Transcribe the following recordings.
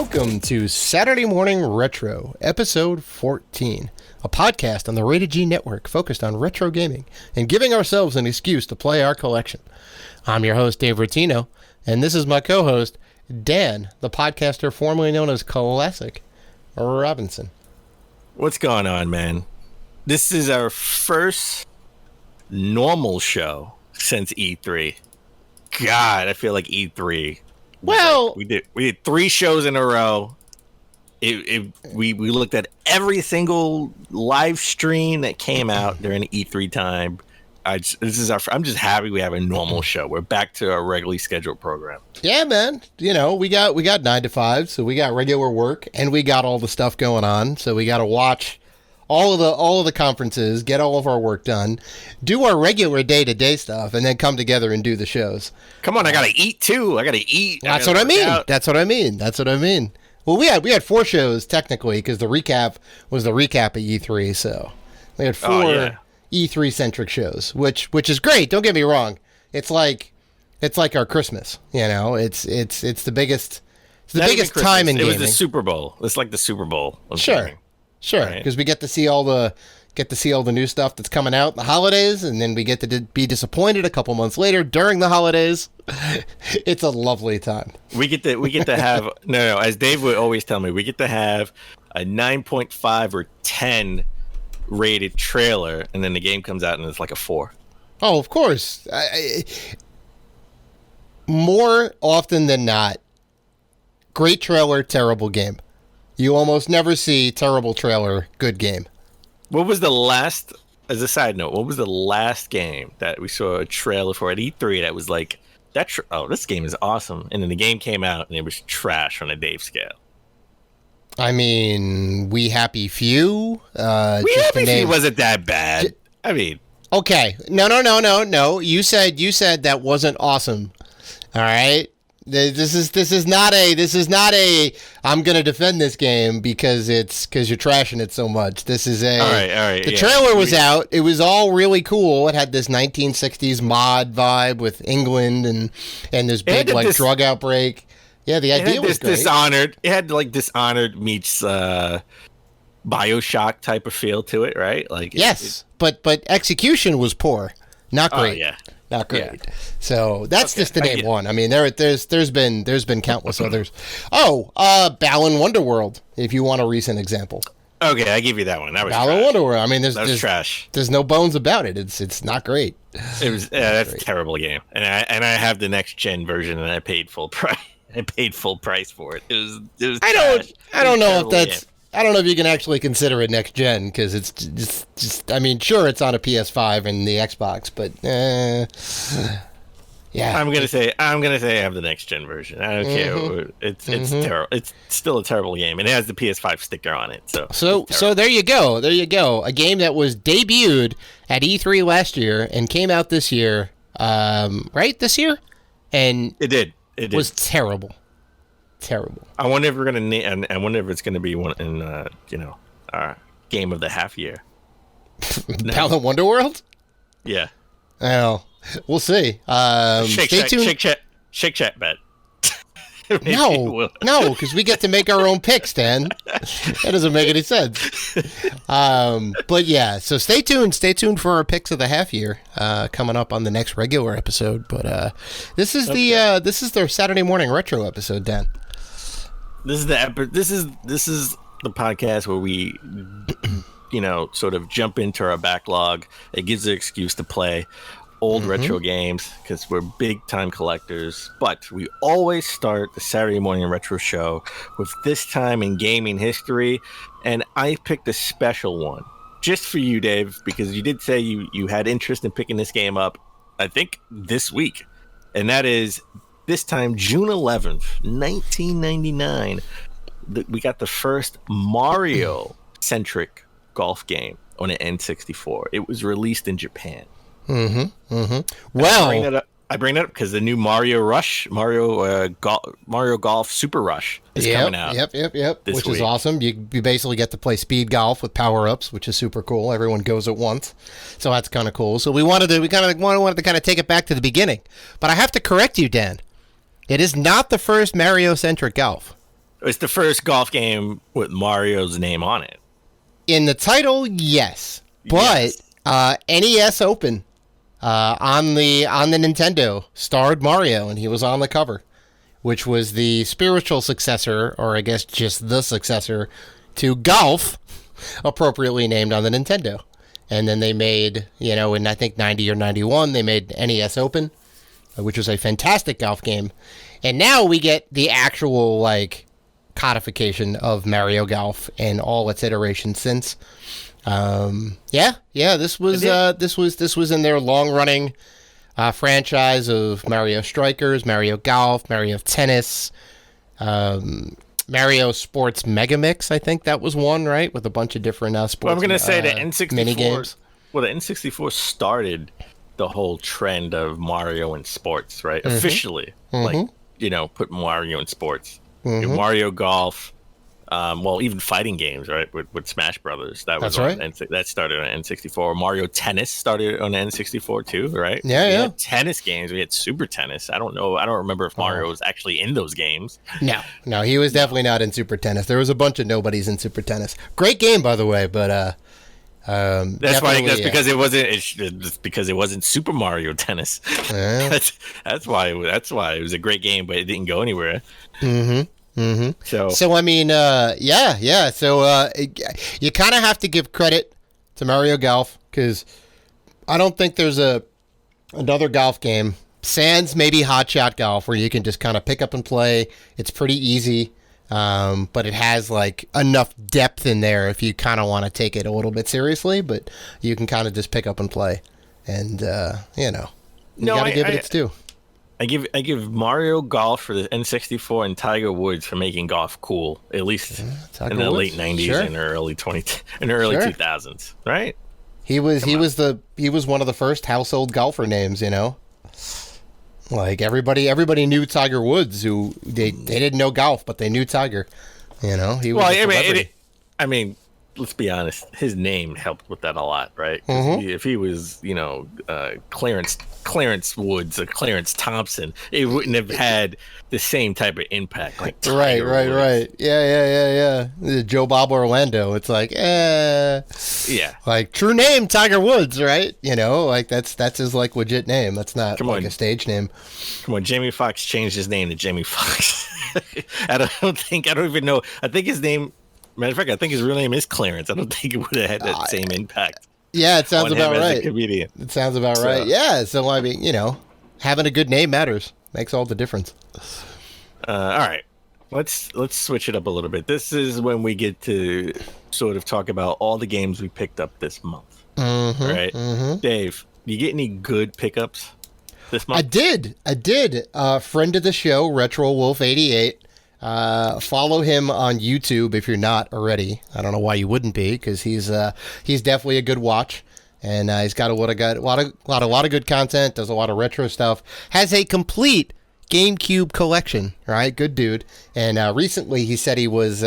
Welcome to Saturday Morning Retro, episode 14, a podcast on the Rated G Network focused on retro gaming and giving ourselves an excuse to play our collection. I'm your host, Dave Rotino, and this is my co-host, Dan, the podcaster formerly known as Classic Robinson. What's going on, man? This is our first normal show since E3. God, I feel like E3. Well, we did 3 shows in a row. We looked at every single live stream that came out during E3 time. I'm just happy we have a normal show. We're back to our regularly scheduled program. Yeah, man. You know, we got 9 to 5, so we got regular work and we got all the stuff going on. So we got to watch all of the conferences, get all of our work done, do our regular day-to-day stuff, and then come together and do the shows. Come on, I gotta eat too. I gotta eat. That's what I mean. Well, we had 4 shows technically because the recap was the recap of E3, so we had 4 E3 centric shows, which is great. Don't get me wrong. It's like our Christmas. You know, it's the biggest. It's the biggest time in gaming. It was the Super Bowl. It's like the Super Bowl. Sure, because we get to see all the new stuff that's coming out in the holidays, and then we get to be disappointed a couple months later during the holidays. It's a lovely time. We get to have no. As Dave would always tell me, we get to have a 9.5 or 10 rated trailer, and then the game comes out and it's like a 4. Oh, of course. More often than not, great trailer, terrible game. You almost never see terrible trailer, good game. What was the last, as a side note, what was the last game that we saw a trailer for at E3 that was like, this game is awesome, and then the game came out and it was trash on a Dave scale? I mean, We Happy Few? We Happy Few wasn't that bad. I mean... Okay. No. You said that wasn't awesome. All right? This is not a I'm going to defend this game because you're trashing it so much. This is a... All right. The trailer was out. It was all really cool. It had this 1960s mod vibe with England and this big drug outbreak. Yeah, the idea was great. It had Dishonored meets BioShock type of feel to it, right? Like yes, but execution was poor, not great. Oh, yeah. Not great. Yeah. So that's just to name one. I mean, there's been countless others. Oh, Balan Wonderworld, if you want a recent example. Okay, I give you that one. That was Balan Wonderworld. I mean, there's trash. There's no bones about it. It's not great. It was that's a terrible game. And I have the next gen version, and I paid full price. For it. It was. I don't know if that's. I don't know if you can actually consider it next gen because it's just. I mean, sure, it's on a PS5 and the Xbox, but yeah. I'm gonna say I have the next gen version. I don't care. It's terrible. It's still a terrible game, and it has the PS5 sticker on it. So there you go. A game that was debuted at E3 last year and came out this year, right? This year, and it did. It was terrible. I wonder if we're gonna and I wonder if it's gonna be one in our game of the half year. Balan Wonderworld? Yeah. Well, we'll see. Stay tuned. Shake chat bet. No, because we get to make our own picks, Dan. That doesn't make any sense. But yeah, so stay tuned. Stay tuned for our picks of the half year coming up on the next regular episode. But this is their Saturday Morning Retro episode, Dan. This is the podcast where we, sort of jump into our backlog. It gives an excuse to play old retro games because we're big time collectors, but we always start the Saturday Morning Retro show with this time in gaming history, and I picked a special one just for you, Dave, because you did say you had interest in picking this game up, I think this week, and that is this time June 11th 1999. We got the first Mario centric golf game on an N64. It was released in Japan. Well, I bring that up because the new Mario Golf Super Rush is coming out. Yep. Which is awesome. You basically get to play speed golf with power-ups, which is super cool. Everyone goes at once, so that's kind of cool. So we wanted to kind of take it back to the beginning. But I have to correct you, Dan. It is not the first Mario-centric golf. It's the first golf game with Mario's name on it. In the title, yes. But NES Open on the Nintendo starred Mario, and he was on the cover, which was the spiritual successor, or I guess just the successor, to Golf, appropriately named on the Nintendo. And then they made, in I think 90 or 91, they made NES Open, which was a fantastic golf game. And now we get the actual, codification of Mario Golf and all its iterations since. This was in their long-running franchise of Mario Strikers, Mario Golf, Mario Tennis, Mario Sports Mega Mix, I think that was one, right? With a bunch of different sports I'm going to say the N64 mini games. Well, the N64 started the whole trend of Mario in sports, right? Mm-hmm. Officially. Put Mario in sports. Mm-hmm. Mario Golf, even fighting games, right? With Smash Brothers. That's right. That started on N64. Mario Tennis started on N64 too, right? Yeah, we had tennis games. We had Super Tennis. I don't know. I don't remember if Mario was actually in those games. No, he was definitely not in Super Tennis. There was a bunch of nobodies in Super Tennis. Great game, by the way, but because it wasn't Super Mario Tennis. Yeah. that's why it was a great game, but it didn't go anywhere. Mm-hmm. Mm-hmm. So I mean, So you kind of have to give credit to Mario Golf, because I don't think there's another golf game, sans maybe Hot Shot Golf, where you can just kind of pick up and play. It's pretty easy, but it has enough depth in there if you kind of want to take it a little bit seriously. But you can kind of just pick up and play, and you got to give it its due. I give Mario Golf for the N64 and Tiger Woods for making golf cool, at least in the late 90s and early 2000s, right? He was one of the first household golfer names, everybody knew Tiger Woods, who they didn't know golf, but they knew Tiger. He was a celebrity. Let's be honest, his name helped with that a lot, right? Mm-hmm. If he was, Clarence Woods or Clarence Thompson, it wouldn't have had the same type of impact. Right. Yeah. Joe Bob Orlando. It's true name Tiger Woods, right? That's his legit name. That's not a stage name. Come on, Jamie Foxx changed his name to Jamie Foxx. I don't even know. I think his name. Matter of fact, I think his real name is Clarence. I don't think it would have had that same impact. Yeah, it sounds about right. As a comedian. It sounds about right. Yeah, so having a good name matters. Makes all the difference. All right, let's switch it up a little bit. This is when we get to sort of talk about all the games we picked up this month. Mm-hmm, right, mm-hmm. Dave, you get any good pickups this month? I did. Friend of the show, Retro Wolf 88. Follow him on YouTube if you're not already. I don't know why you wouldn't be, because he's definitely a good watch, and he's got a lot of good content. Does a lot of retro stuff. Has a complete GameCube collection. Right, good dude. And recently he said he was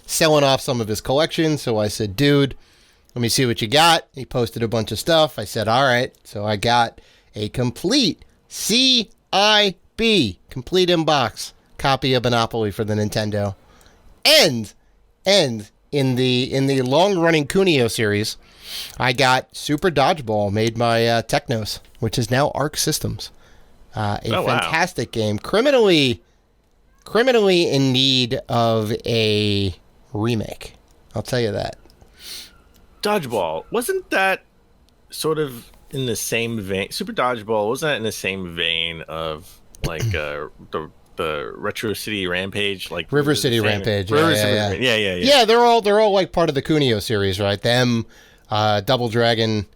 selling off some of his collection. So I said, dude, let me see what you got. He posted a bunch of stuff. I said, all right. So I got a complete CIB, complete inbox copy of Monopoly for the Nintendo, and in the long-running Kunio series, I got Super Dodgeball made by Technos, which is now Arc Systems. Fantastic game, criminally in need of a remake. I'll tell you that. Dodgeball, wasn't that sort of in the same vein? Super Dodgeball, wasn't that in the same vein of the Retro City Rampage, River City Rampage? Yeah. Yeah, they're all part of the Kunio series, right? Them, Double Dragon,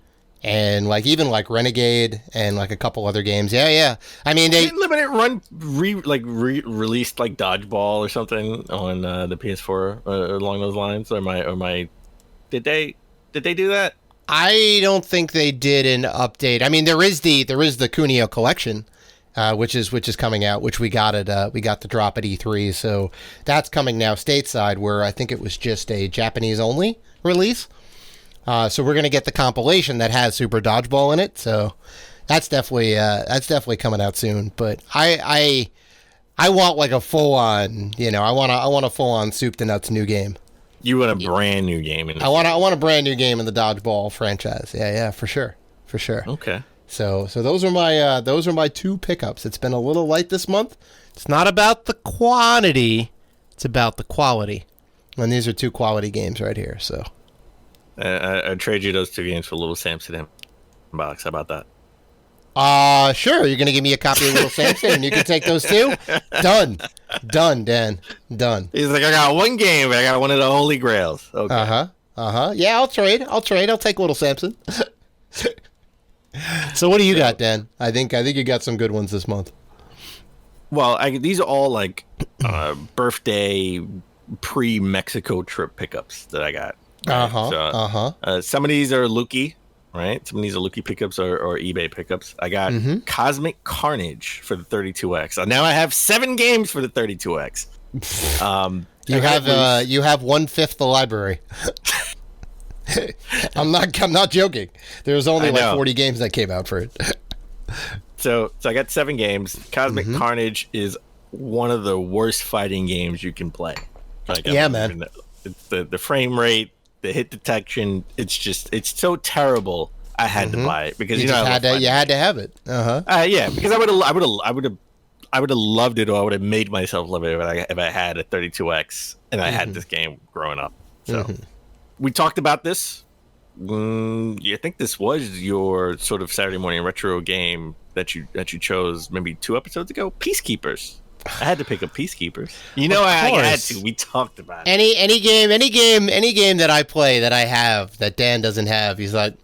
and even Renegade and a couple other games. Yeah. I mean, they didn't Limited Run released Dodgeball or something on the PS4 along those lines. Or did they do that? I don't think they did an update. I mean, there is the Kunio collection. Which is coming out, which we got the drop at E3, so that's coming now stateside, where I think it was just a Japanese only release. So we're gonna get the compilation that has Super Dodgeball in it. So that's definitely coming out soon. But I I want like a full on, I want a full on soup to nuts new game. You want a brand new game? I want a brand new game in the dodgeball franchise. Yeah, for sure. Okay. So those are my two pickups. It's been a little light this month. It's not about the quantity, it's about the quality. And these are two quality games right here. So I trade you those 2 games for Little Samson box. How about that? Sure. You're gonna give me a copy of Little Samson, and you can take those too. Done, Dan. Done. He's like, I got one game, but I got one of the Holy Grails. Okay. Yeah, I'll trade. I'll take Little Samson. So what do you got, Dan? I think you got some good ones this month. Well, these are all like birthday pre-Mexico trip pickups that I got. Right? Some of these are Lukey, right? Some of these are Lukey pickups or eBay pickups. I got Cosmic Carnage for the 32X. So now I have 7 games for the 32X. You have 1/5 the library. I'm not joking. There's only like 40 games that came out for it. So I got 7 games. Cosmic Carnage is one of the worst fighting games you can play. Like, man. It's the frame rate, the hit detection. It's so terrible. I had to buy it because you had to have it. Yeah, because I would have loved it, or I would have made myself love it if I had a 32X and I had this game growing up. So we talked about this. I think this was your sort of Saturday morning retro game that you chose maybe 2 episodes ago. Peacekeepers. I had to pick up Peacekeepers. I had to. We talked about it. Any game that I play that I have that Dan doesn't have, he's like,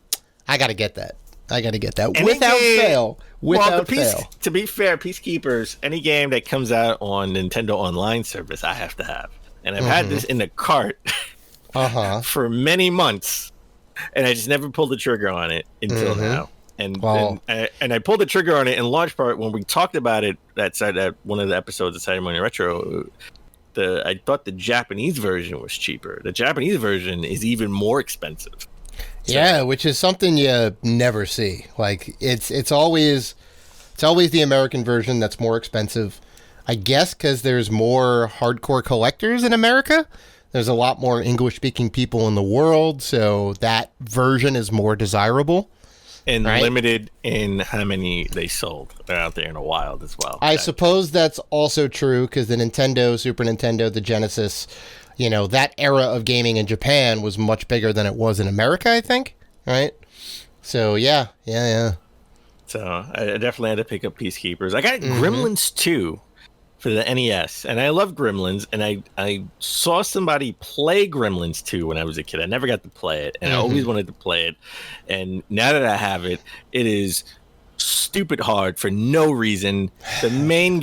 I gotta get that. Without fail. To be fair, Peacekeepers, any game that comes out on Nintendo Online service, I have to have. And I've had this in the cart for many months, and I just never pulled the trigger on it until now. And I pulled the trigger on it in large part when we talked about it at one of the episodes of Saturday Morning Retro. I thought the Japanese version was cheaper. The Japanese version is even more expensive. Yeah, which is something you never see. Like it's always the American version that's more expensive. I guess because there's more hardcore collectors in America. There's a lot more English-speaking people in the world, so that version is more desirable. And limited in how many they sold. They're out there in the wild as well. I suppose that's also true because the Nintendo, Super Nintendo, the Genesis, that era of gaming in Japan was much bigger than it was in America, I think. Right? So, yeah. So, I definitely had to pick up Peacekeepers. I got Gremlins 2 for the NES, and I love Gremlins, and I saw somebody play Gremlins 2 when I was a kid. I never got to play it, and I always wanted to play it. And now that I have it, it is stupid hard for no reason. The main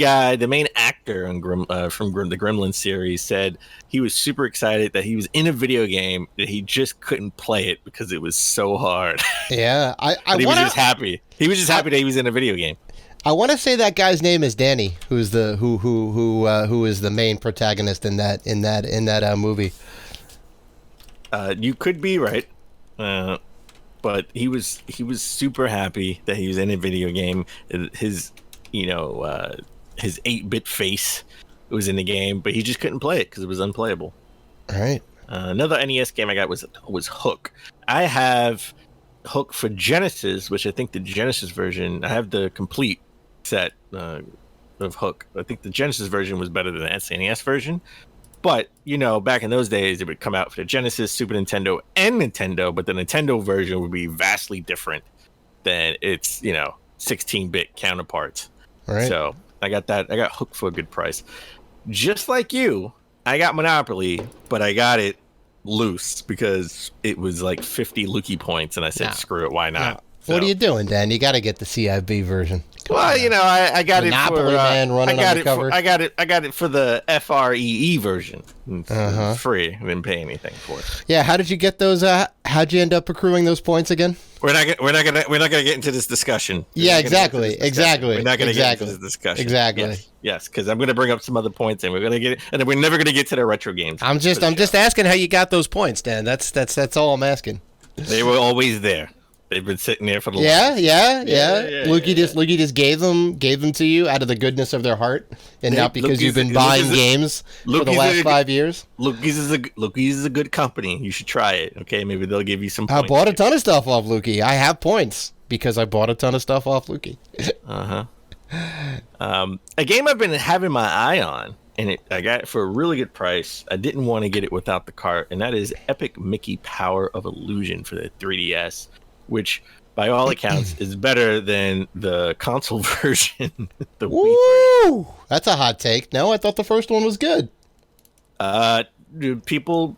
actor from the Gremlins series said he was super excited that he was in a video game that he just couldn't play it because it was so hard. Yeah, he was just happy. He was just happy that he was in a video game. I want to say that guy's name is Danny, who is the main protagonist in that movie. You could be right, but he was super happy that he was in a video game. His 8-bit face was in the game, but he just couldn't play it because it was unplayable. All right. Another NES game I got was Hook. I have Hook for Genesis, which I think the Genesis version. I have the complete set of Hook. I think the Genesis version was better than the SNES version, but back in those days it would come out for the Genesis, Super Nintendo, and Nintendo, but the Nintendo version would be vastly different than its 16-bit counterparts. Right. So I got Hook for a good price. Just like you, I got Monopoly, but I got it loose because it was like 50 Lukey points, and I said, screw it, why not? So, what are you doing, Dan? You got to get the CIB version. Well, I got Monopoly it for man running on the cover. I got it for the FREE version. It's free. I didn't pay anything for it. Yeah, how did you get those? How'd you end up accruing those points again? We're not gonna get into this discussion. Yeah, exactly. We're not gonna get into this discussion. Exactly. Yes, because I'm gonna bring up some other points, and we're never gonna get to the retro games. I'm just asking how you got those points, Dan. That's all I'm asking. They were always there. They've been sitting there for the yeah. Lukey yeah. just gave them to you out of the goodness of their heart, and not because you've been buying games for the last 5 years. Lukey's is a good company. You should try it. Okay, maybe they'll give you some points. I bought a ton of stuff off Lukey. I have points because I bought a ton of stuff off Lukey. A game I've been having my eye on, and I got it for a really good price. I didn't want to get it without the cart, and that is Epic Mickey Power of Illusion for the 3DS, which, by all accounts, is better than the console version. The Wii version. That's a hot take. No, I thought the first one was good. People,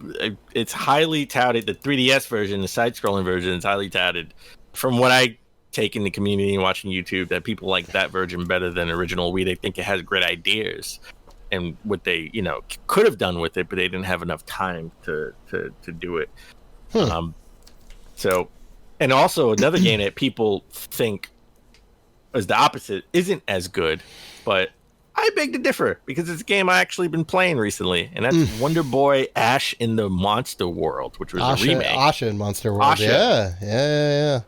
it's highly touted. The 3DS version, the side-scrolling version, is highly touted. From what I take in the community and watching YouTube, that people like that version better than original Wii. They think it has great ideas and what they, could have done with it, but they didn't have enough time to do it. So, and also another game that people think is the opposite, isn't as good, but I beg to differ because it's a game I actually been playing recently, and that's Wonder Boy Ash in the Monster World, which was a remake. Asha in Monster World. Asha. Yeah.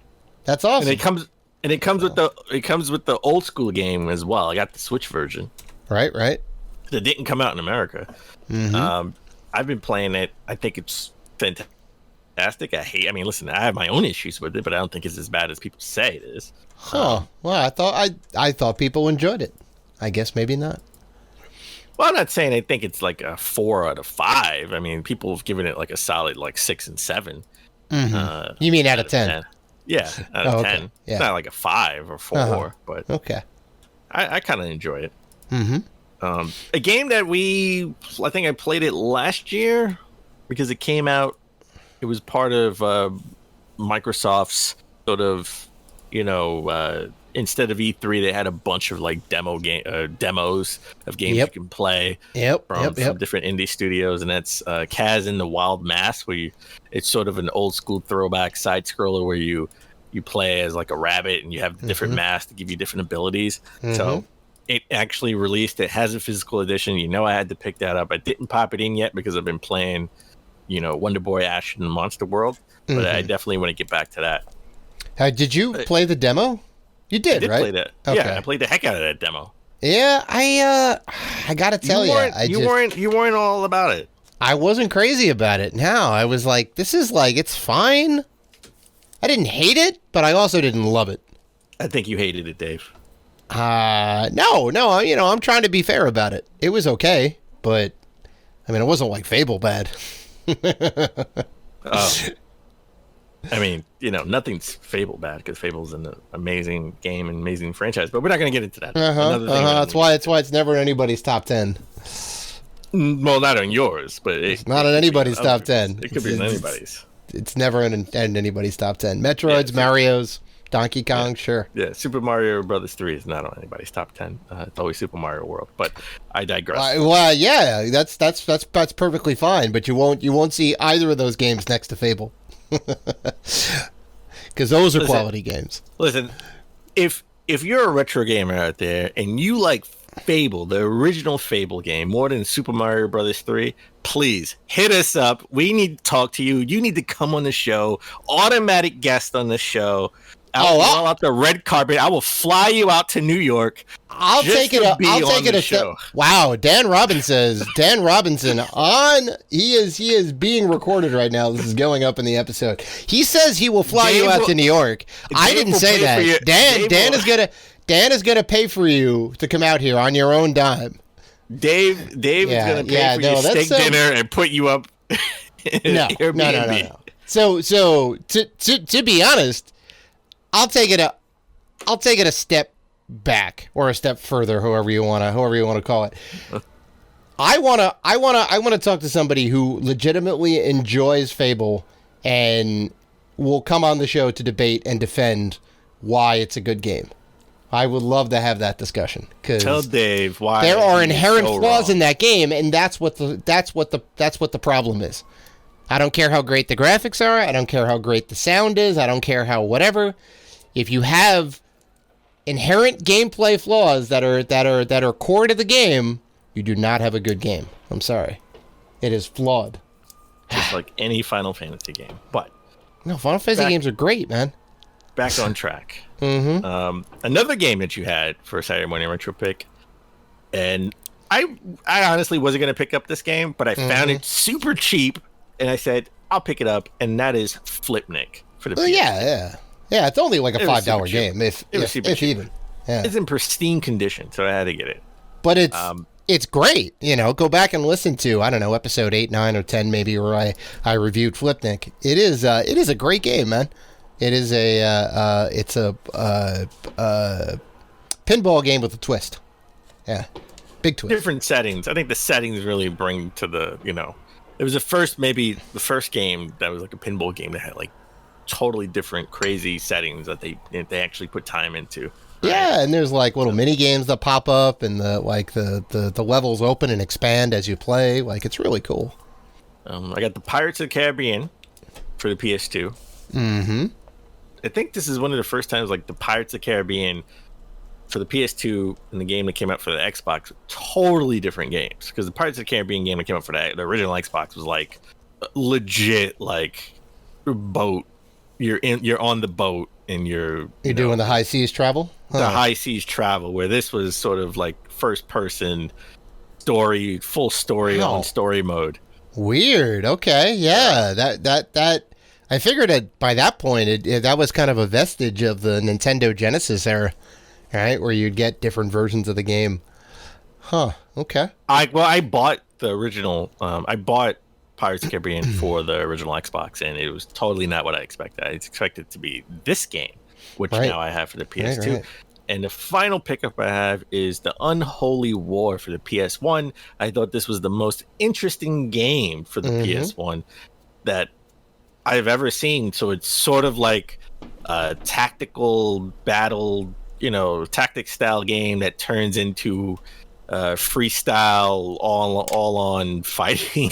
That's awesome. And it comes with the old school game as well. I got the Switch version. Right. That didn't come out in America. I've been playing it. I think it's fantastic. Listen, I have my own issues with it, but I don't think it's as bad as people say it is. Well, I thought people enjoyed it. I guess maybe not. Well, I'm not saying I think it's like a 4 out of 5. I mean, people have given it like a solid 6 and 7. You mean out of 10? Yeah, out of 10. Yeah. It's not like a 5 or 4, but okay. I kind of enjoy it. A game that I think I played it last year because it came out. It was part of Microsoft's sort of, instead of E3, they had a bunch of demos of games you can play from different indie studios, and that's Kaz in the Wild Mass, where it's sort of an old school throwback side scroller where you play as like a rabbit and you have different masks to give you different abilities. So it actually released. It has a physical edition. I had to pick that up. I didn't pop it in yet because I've been playing, Wonder Boy Ash in the Monster World, but I definitely want to get back to that. Did you play the demo? You did, I did right? Play that. Okay. Yeah, I played the heck out of that demo. Yeah, I gotta tell you, you weren't all about it. I wasn't crazy about it. No, I was like, this is it's fine. I didn't hate it, but I also didn't love it. I think you hated it, Dave. No, I'm trying to be fair about it. It was okay, but it wasn't like Fable bad. Nothing's Fable bad because Fable's an amazing game and amazing franchise, but we're not going to get into that. That's why it's never in anybody's top 10. Well, not on yours, but it's not in anybody's top 10. It could be in anybody's. It's never in anybody's top 10. Metroids, Mario's, Donkey Kong, sure. Yeah, Super Mario Brothers 3 is not on anybody's top 10. It's always Super Mario World, but I digress. Yeah, that's perfectly fine, but you won't see either of those games next to Fable. Because those are quality games. Listen, if you're a retro gamer out there and you like Fable, the original Fable game, more than Super Mario Brothers 3, please hit us up. We need to talk to you. You need to come on the show. Automatic guest on the show. I'll out the red carpet. I will fly you out to New York. I'll take it a show. Wow, Dan Robinson he is being recorded right now. This is going up in the episode. He says he will fly you out to New York. I didn't say that. Dan is gonna pay for you to come out here on your own dime. Dave is gonna pay for your steak dinner and put you up in Airbnb. No. So to be honest, I'll take it a step back or a step further, however you want to call it. I want to talk to somebody who legitimately enjoys Fable and will come on the show to debate and defend why it's a good game. I would love to have that discussion. Tell Dave why there are inherent flaws in that game, and that's what the problem is. I don't care how great the graphics are. I don't care how great the sound is. I don't care how whatever. If you have inherent gameplay flaws that are core to the game, you do not have a good game. I'm sorry. It is flawed. Just like any Final Fantasy game. But no, Final Fantasy games are great, man. back on track. Mm-hmm. Another game that you had for a Saturday morning retro pick, and I honestly wasn't going to pick up this game, but I found it super cheap, and I said I'll pick it up, and that is Flipnik for the PS2. Yeah. It's only like a $5 game, if even. Yeah. It's in pristine condition, so I had to get it. But it's great. Go back and listen to, I don't know, episode 8, 9, or 10 maybe, where I reviewed Flipnik. It is a great game, man. It is a pinball game with a twist. Yeah, big twist. Different settings. I think the settings really bring to the, it was the first game that was like a pinball game that had like totally different crazy settings that they actually put time into. Right? Yeah, and there's like little mini games that pop up, and the levels open and expand as you play. Like, it's really cool. I got the Pirates of the Caribbean for the PS2. Mm-hmm. I think this is one of the first times like the Pirates of the Caribbean for the PS2 and the game that came out for the Xbox, totally different games. Because the Pirates of the Caribbean game that came out for the original Xbox was like legit, like boat. You're on the boat and you're doing the high seas travel. The high seas travel, where this was sort of like first person story, full story on story mode. Weird. Okay. Yeah. That. I figured that by that point, that was kind of a vestige of the Nintendo Genesis era. Right, where you'd get different versions of the game. Huh. Okay. I bought the original. I bought Pirates of the Caribbean for the original Xbox, and it was totally not what I expected. I expected it to be this game, which now I have for the PS2. Right. And the final pickup I have is the Unholy War for the PS1. I thought this was the most interesting game for the PS1 that I've ever seen. So it's sort of like a tactical battle, tactics style game that turns into freestyle all on fighting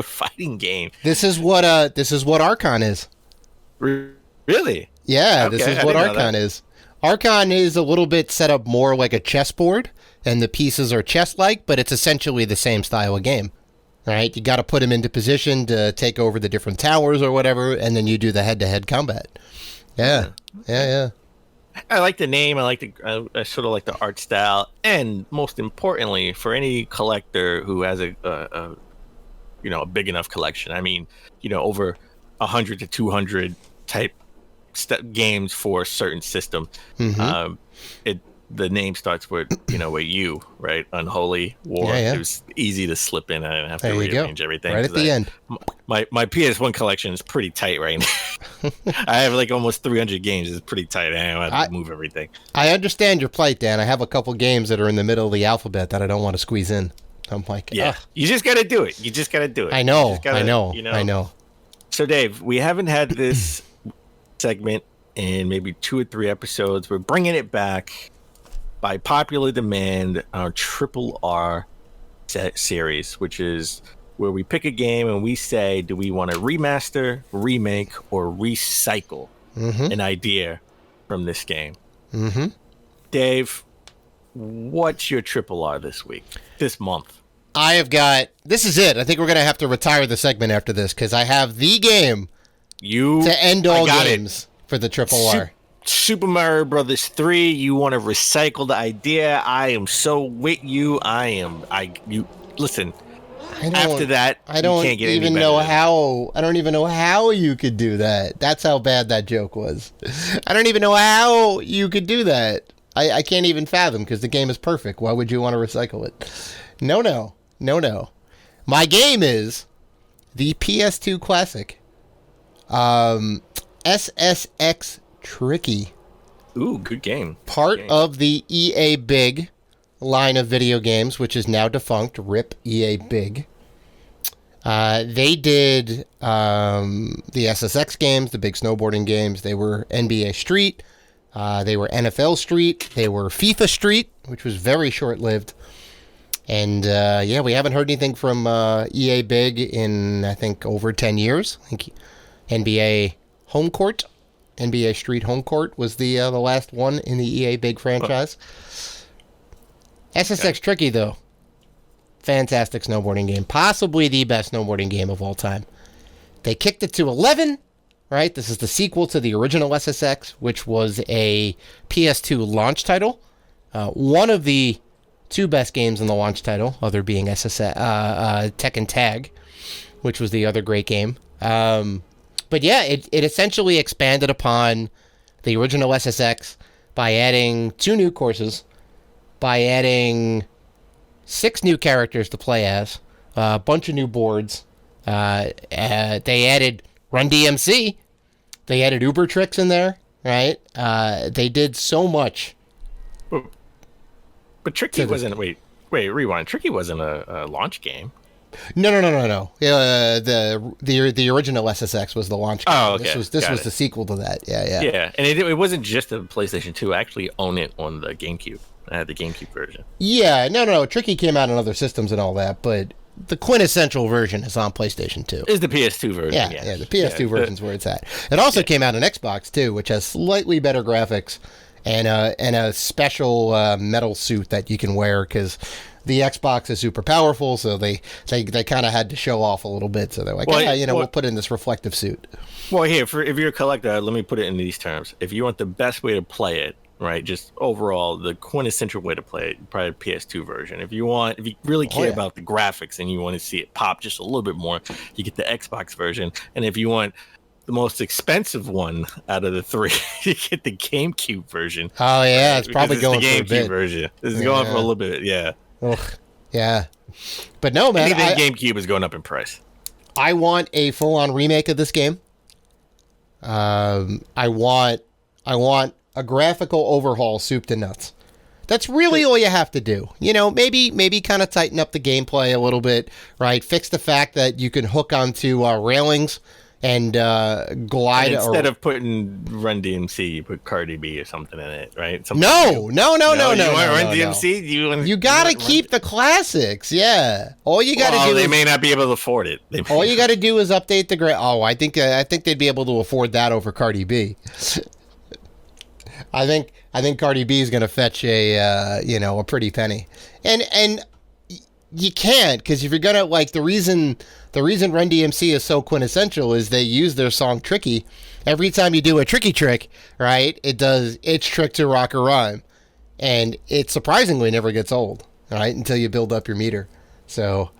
fighting game. This is what Archon is. Really? Yeah, okay, this is what Archon is. Archon is a little bit set up more like a chessboard, and the pieces are chess-like, but it's essentially the same style of game. Right? You got to put them into position to take over the different towers or whatever, and then you do the head-to-head combat. Yeah. I like the name. I sort of like the art style, and most importantly, for any collector who has a big enough collection. I mean, over 100 to 200 type games for a certain system. The name starts with with U, right? Unholy War. Yeah. It was easy to slip in. I didn't have to rearrange everything. Right at the end. My PS1 collection is pretty tight right now. I have like almost 300 games. It's pretty tight. I don't have to move everything. I understand your plight, Dan. I have a couple games that are in the middle of the alphabet that I don't want to squeeze in. I'm like, you just got to do it. I know. So, Dave, we haven't had this segment in maybe 2 or 3 episodes. We're bringing it back by popular demand, our Triple R series, which is where we pick a game and we say, do we want to remaster, remake, or recycle an idea from this game? Dave, what's your Triple R this month? I have got, this is it. I think we're going to have to retire the segment after this, because I have the game to end all games for the Triple R. Super Mario Brothers 3. You want to recycle the idea? I am so with you. Listen. After that, I don't you can't get even know how. I don't even know how you could do that. That's how bad that joke was. I don't even know how you could do that. I can't even fathom, because the game is perfect. Why would you want to recycle it? No. My game is the PS2 classic, SSX Tricky. Ooh, good game. Part of the EA Big line of video games, which is now defunct. RIP EA Big. They did the SSX games, the big snowboarding games. They were NBA Street. They were NFL Street. They were FIFA Street, which was very short-lived. And, we haven't heard anything from EA Big in, I think, over 10 years. I think NBA Home Court. NBA Street Home Court was the last one in the EA Big franchise. SSX Tricky, though. Fantastic snowboarding game. Possibly the best snowboarding game of all time. They kicked it to 11, right? This is the sequel to the original SSX, which was a PS2 launch title. One of the two best games in the launch title, other being SSX, Tekken Tag, which was the other great game. But yeah, it essentially expanded upon the original SSX by adding 2 new courses, by adding 6 new characters to play as, a bunch of new boards. They added Run DMC. They added Uber Tricks in there, right? They did so much. But Tricky wasn't... Wait, rewind. Tricky wasn't a launch game. No. The original SSX was the launch game. Oh, okay. This was the sequel to that. Yeah. Yeah, and it wasn't just a PlayStation 2. I actually own it on the GameCube. I had the GameCube version. Yeah, no. Tricky came out on other systems and all that, but the quintessential version is on PlayStation 2. Is the PS2 version. Yeah, the PS2 version's where it's at. It also came out on Xbox, too, which has slightly better graphics and a special metal suit that you can wear, because the Xbox is super powerful, so they kind of had to show off a little bit. So they're like, we'll put in this reflective suit. Well, here, if you're a collector, let me put it in these terms. If you want the best way to play it, right, just overall, the quintessential way to play it, probably PS2 version. If you really care about the graphics and you want to see it pop just a little bit more, you get the Xbox version. And if you want the most expensive one out of the 3, you get the GameCube version. Oh, yeah, it's probably going the GameCube for a bit. version. It's going for a little bit, yeah. Ugh, yeah. But no, man. Anything GameCube is going up in price. I want a full-on remake of this game. I want a graphical overhaul, soup to nuts. That's really all you have to do. Maybe kind of tighten up the gameplay a little bit, right? Fix the fact that you can hook onto railings and glide. And instead of putting Run DMC, you put Cardi B or something in it, right? No. You want Run no. DMC? You gotta keep the classics, yeah. All you gotta do. They may not be able to afford it. All you gotta do is update the I think they'd be able to afford that over Cardi B. I think Cardi B is gonna fetch a pretty penny, and you can't, because if you're gonna the reason Run DMC is so quintessential is they use their song Tricky. Every time you do a tricky trick, right, it does its trick to rock or rhyme, and it surprisingly never gets old, right, until you build up your meter. So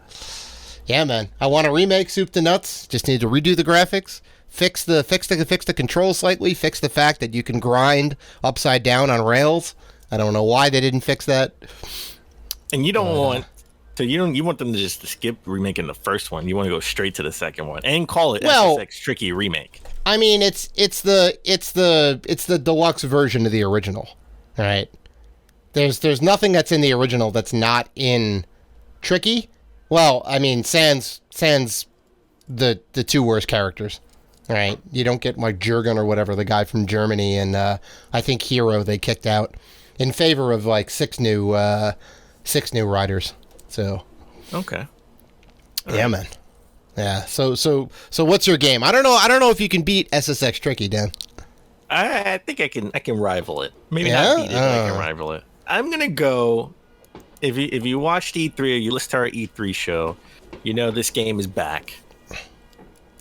yeah, man, I want a remake, soup to nuts. Just need to redo the graphics, fix the controls slightly, fix the fact that you can grind upside down on rails. I don't know why they didn't fix that. And you don't want. So you want them to just skip remaking the first one. You want to go straight to the second one and call it SSX Tricky Remake. I mean, it's the deluxe version of the original, right? There's nothing that's in the original that's not in Tricky. Well, I mean, sans the 2 worst characters, right? You don't get Jürgen or whatever, the guy from Germany, and I think Hero they kicked out in favor of 6 new riders. So, okay, yeah, man, yeah. So what's your game? I don't know if you can beat SSX Tricky, Dan. I think I can rival it. Maybe not beat it, but I can rival it. I'm gonna go. If you watched E3 or you listened to our E3 show, this game is back.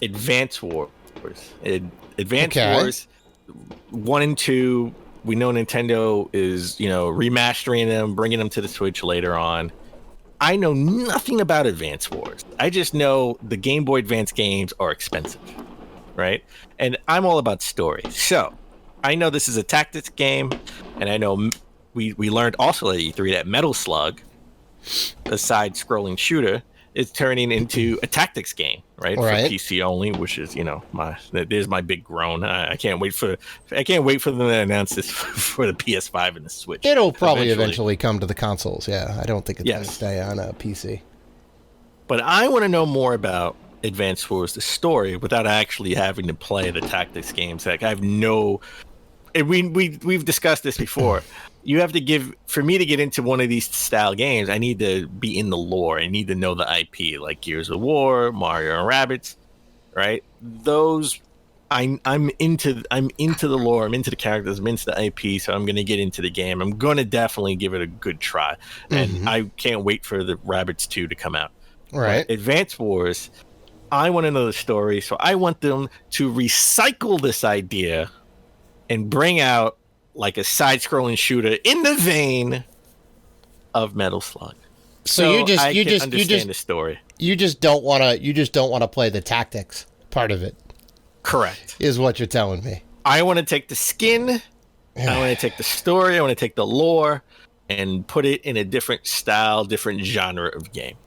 Advance Wars. Wars 1 and 2. We know Nintendo is remastering them, bringing them to the Switch later on. I know nothing about Advance Wars. I just know the Game Boy Advance games are expensive, right? And I'm all about story. So I know this is a tactics game, and I know we learned also at E3 that Metal Slug, a side-scrolling shooter, is turning into a tactics game, right? For PC only, which is there's my big groan. I can't wait for them to announce this for the PS5 and the Switch. It'll probably eventually come to the consoles. Yeah, I don't think it's going to stay on a PC. But I want to know more about Advance Wars, the story, without actually having to play the tactics games. I have no. We've discussed this before. You have to for me to get into one of these style games, I need to be in the lore. I need to know the IP, like Gears of War, Mario and Rabbids, right? Those, I'm into the lore. I'm into the characters. I'm into the IP. So I'm going to get into the game. I'm going to definitely give it a good try, and I can't wait for the Rabbids 2 to come out. Right. But Advance Wars, I want to know the story, so I want them to recycle this idea and bring out like a side-scrolling shooter in the vein of Metal Slug. So you just understand the story. You just don't want to play the tactics part of it. Correct. Is what you're telling me. I want to take the skin, I want to take the story, I want to take the lore and put it in a different style, different genre of game.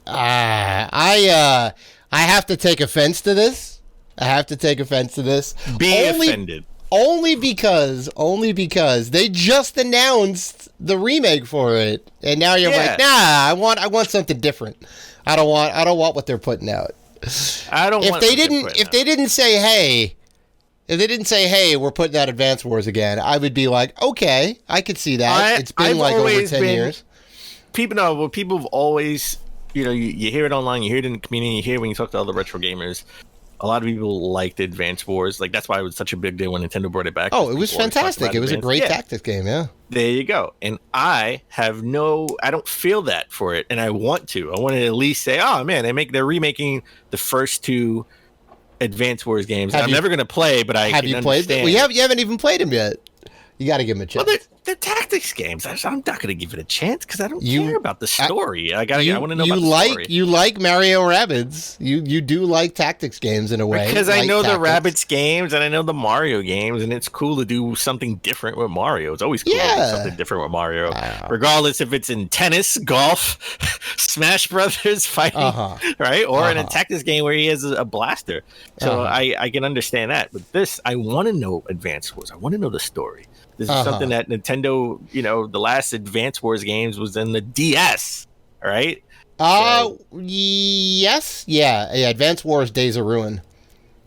I have to take offense to this. Be offended. Only because they just announced the remake for it, and now you're like, nah, I want something different. I don't want what they're putting out. If they didn't say, hey, we're putting out Advance Wars again, I would be like, okay, I could see that. It's been like over 10 years. People have always, you hear it online, you hear it in the community, you hear it when you talk to other retro gamers. A lot of people liked Advance Wars. Like, that's why it was such a big deal when Nintendo brought it back. Oh, it was fantastic. It was a great tactics game, yeah. There you go. And I don't feel that for it, and I want to. I want to at least say, oh, man, they're remaking the first two Advance Wars games. I'm never going to play, but I have can you played them? Well, you haven't even played them yet. You got to give them a chance. Well, they're tactics games. I'm not going to give it a chance because I don't care about the story. I want to know about the story. You like Mario Rabbids. You do like tactics games in a way. Because I know the Rabbids games and I know the Mario games, and it's cool to do something different with Mario. It's always cool to do something different with Mario. Regardless if it's in tennis, golf, Smash Brothers fighting, right? Or in a tactics game where he has a blaster. So I can understand that. But this, I want to know Advance Wars. I want to know the story. This is something that Nintendo, the last Advance Wars games was in the DS, right? Yes. Yeah, Advance Wars Days of Ruin.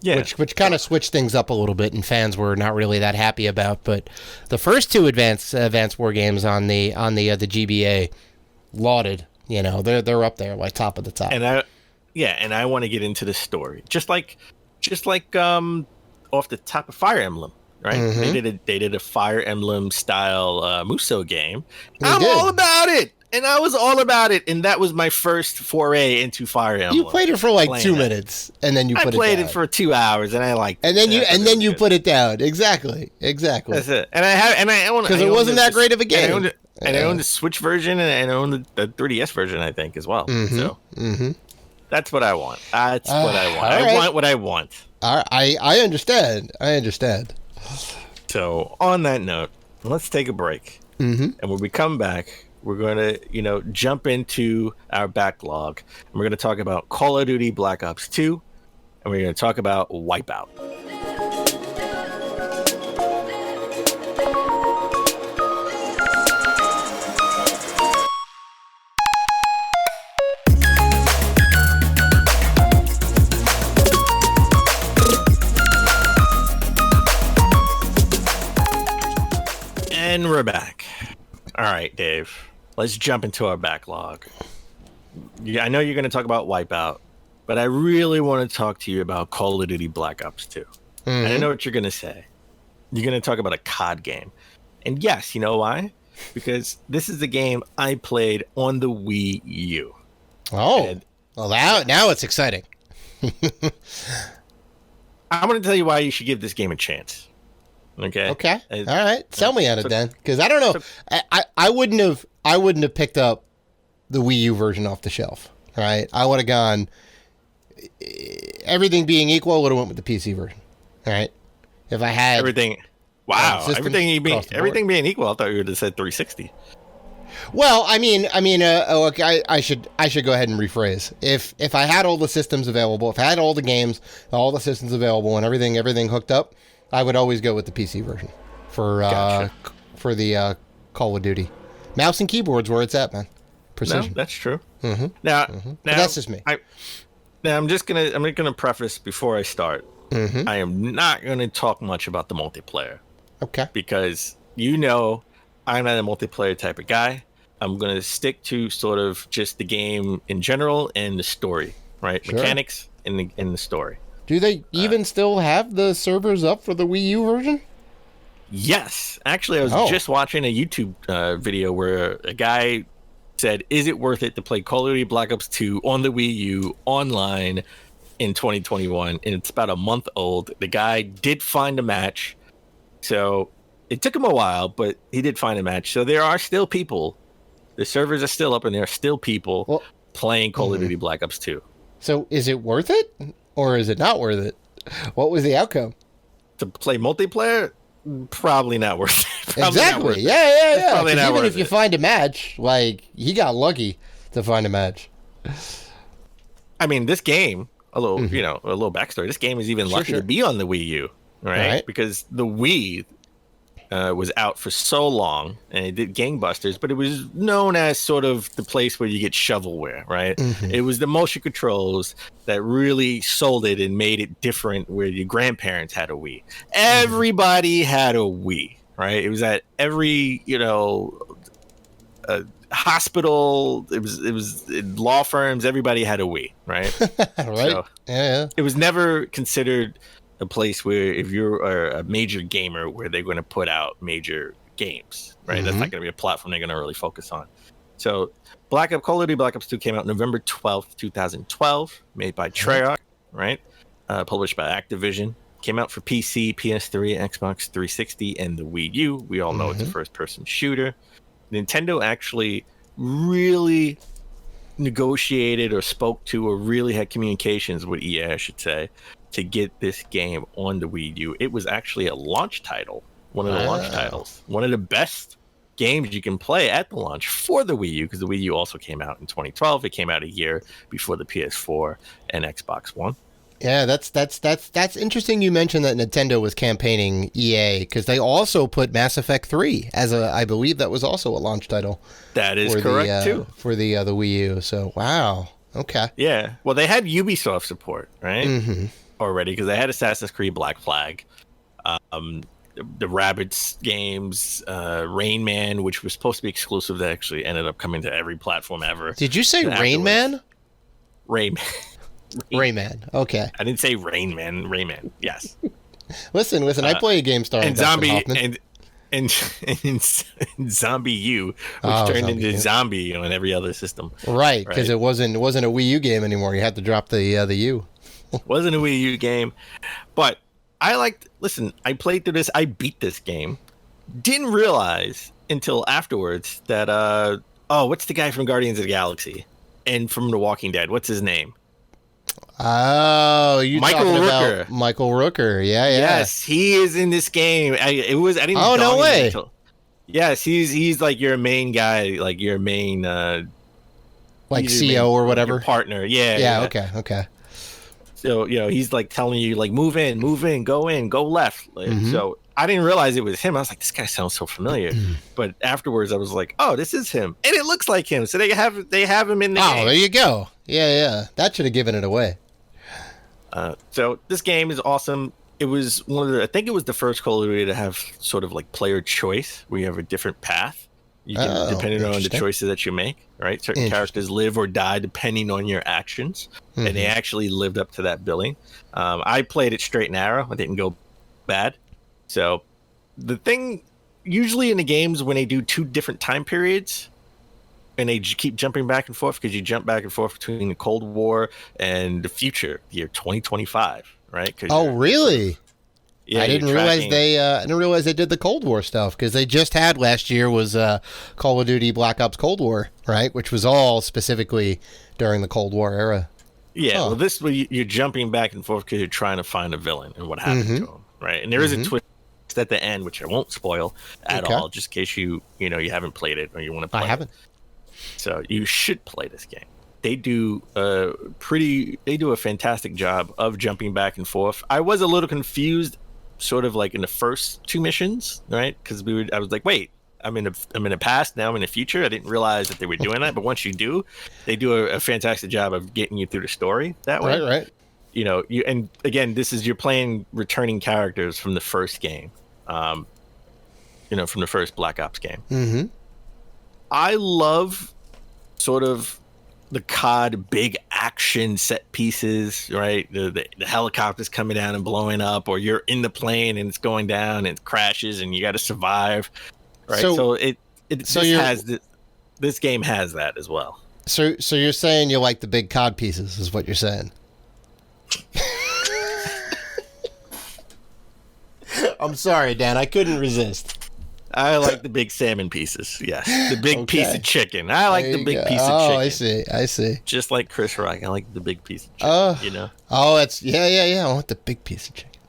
Yeah. Which kind of switched things up a little bit, and fans were not really that happy about. But the first two Advance War games on the GBA, lauded. They're up there, like top of the top. And I want to get into the story, just like off the top of Fire Emblem. Right, they did a Fire Emblem style Muso game. All about it, and I was all about it, and that was my first foray into Fire Emblem. You played it for like 2 minutes, and then you put it down. I played it for 2 hours, and I liked it. And then you put it down. Exactly. That's it. And I own because it wasn't that great of a game. I owned the Switch version, and I owned the 3DS version, I think, as well. So that's what I want. That's what I want. I want what I want. I understand. So on that note, let's take a break. And when we come back, we're going to, jump into our backlog. And we're going to talk about Call of Duty Black Ops 2. And we're going to talk about Wipeout. And we're back. All right, Dave. Let's jump into our backlog. I know you're going to talk about Wipeout, but I really want to talk to you about Call of Duty Black Ops 2. And I know what you're going to say. You're going to talk about a COD game. And yes, you know why? Because this is the game I played on the WiiU. Oh, well, now it's exciting. I'm going to tell you why you should give this game a chance. Okay. All right. Sell me on it then, because I don't know. I wouldn't have picked up the Wii U version off the shelf. Right. I would have gone. Everything being equal, would have went with the PC version. Right. If I had everything. Wow. Everything being equal, I thought you would have said 360. Well, I should go ahead and rephrase. If I had all the systems available, if I had all the games, all the systems available, and everything hooked up, I would always go with the PC version for the Call of Duty. Mouse and keyboard's where it's at, man. Precision. No, that's true. Now, but that's just me. I'm gonna preface before I start. I am not gonna talk much about the multiplayer. Okay. Because I'm not a multiplayer type of guy. I'm gonna stick to sort of just the game in general and the story, right? Sure. Mechanics in the story. Do they even still have the servers up for the Wii U version? Yes. Actually, I was just watching a YouTube video where a guy said, is it worth it to play Call of Duty Black Ops 2 on the Wii U online in 2021, and it's about a month old. The guy did find a match, so it took him a while, but he did find a match. So there are still people. The servers are still up, and there are still people playing Call of Duty Black Ops 2. So is it worth it, or is it not worth it? What was the outcome? To play multiplayer, probably not worth it. Probably exactly. Not worth yeah. Probably not even if you find a match, like, he got lucky to find a match. I mean, this game, a little backstory. This game is even lucky to be on the Wii U, right? Because the Wii was out for so long, and it did gangbusters, but it was known as sort of the place where you get shovelware, right? It was the motion controls that really sold it and made it different, where your grandparents had a Wii. Everybody had a Wii, right? It was at every, hospital. It was in law firms. Everybody had a Wii, right? Right. So it was never considered a place where, if you're a major gamer, where they're going to put out major games, right? That's not going to be a platform they're going to really focus on. So Call of Duty Black Ops 2 came out November 12th, 2012, made by Treyarch, right? Published by Activision. Came out for PC, PS3, Xbox 360, and the Wii U. We all know it's a first-person shooter. Nintendo actually really negotiated or spoke to or really had communications with EA, I should say, to get this game on the Wii U. It was actually a launch title, one of the launch titles, one of the best games you can play at the launch for the Wii U, because the Wii U also came out in 2012. It came out a year before the PS4 and Xbox One. Yeah, that's interesting. You mentioned that Nintendo was campaigning EA, because they also put Mass Effect 3 as I believe that was also a launch title. That is correct too, for the Wii U. So wow, okay. Yeah, well, they had Ubisoft support, right? Already, because they had Assassin's Creed Black Flag, the Rabbids games, Rain Man, which was supposed to be exclusive, that actually ended up coming to every platform ever. Did you say Rain Man? Rayman. Rayman. Okay. I didn't say Rain Man. Rayman. Yes. Listen. I play a game starring and Dustin Zombie Hoffman. and Zombie U, which turned into Zombie on every other system. Right, because it wasn't a Wii U game anymore. You had to drop the U. Wasn't a Wii U game, but I played through this. I beat this game. Didn't realize until afterwards that what's the guy from Guardians of the Galaxy and from The Walking Dead? What's his name? Oh, you Michael talking Rooker. about Michael Rooker? Yeah. Yes, he is in this game. I didn't. Oh, no way. Yes, he's like your main guy, like your main like CEO or whatever partner. Yeah. Okay. So he's like telling you, like, move in, go in, go left. So I didn't realize it was him. I was like, this guy sounds so familiar. But afterwards, I was like, oh, this is him, and it looks like him. So they have him in the game. Oh, there you go. Yeah. That should have given it away. So this game is awesome. It was I think it was the first Call of Duty to have sort of like player choice, where you have a different path. You can, depending on the choices that you make, right? Certain characters live or die depending on your actions, and they actually lived up to that billing. I played it straight and narrow. I didn't go bad. So the thing, usually in the games, when they do two different time periods, and they keep jumping back and forth, because you jump back and forth between the Cold War and the future, the year 2025, right? Oh, really? Yeah, I didn't realize they did the Cold War stuff, because they just had last year was Call of Duty Black Ops Cold War, right? Which was all specifically during the Cold War era. Yeah, well, this you're jumping back and forth because you're trying to find a villain and what happened to him, right? And there is a twist at the end, which I won't spoil at all, just in case you haven't played it or you want to play it. I haven't. So you should play this game. They do a fantastic job of jumping back and forth. I was a little confused, sort of like in the first two missions, right? Because I was like, wait, I'm in the past, now I'm in the future. I didn't realize that they were doing that, but once you do, they do a fantastic job of getting you through the story that way. Right. And again, you're playing returning characters from the first game, from the first Black Ops game. I love sort of the COD big action set pieces, right? The helicopters coming down and blowing up, or you're in the plane and it's going down and it crashes and you got to survive, right? So this game has that as well. So you're saying you like the big COD pieces, is what you're saying? I'm sorry, Dan. I couldn't resist. I like the big salmon pieces. Yes, the big piece of chicken. I like the big piece of Oh, chicken. I see. Just like Chris Rock, I like the big piece of chicken. You know. Oh, that's yeah. I want the big piece of chicken.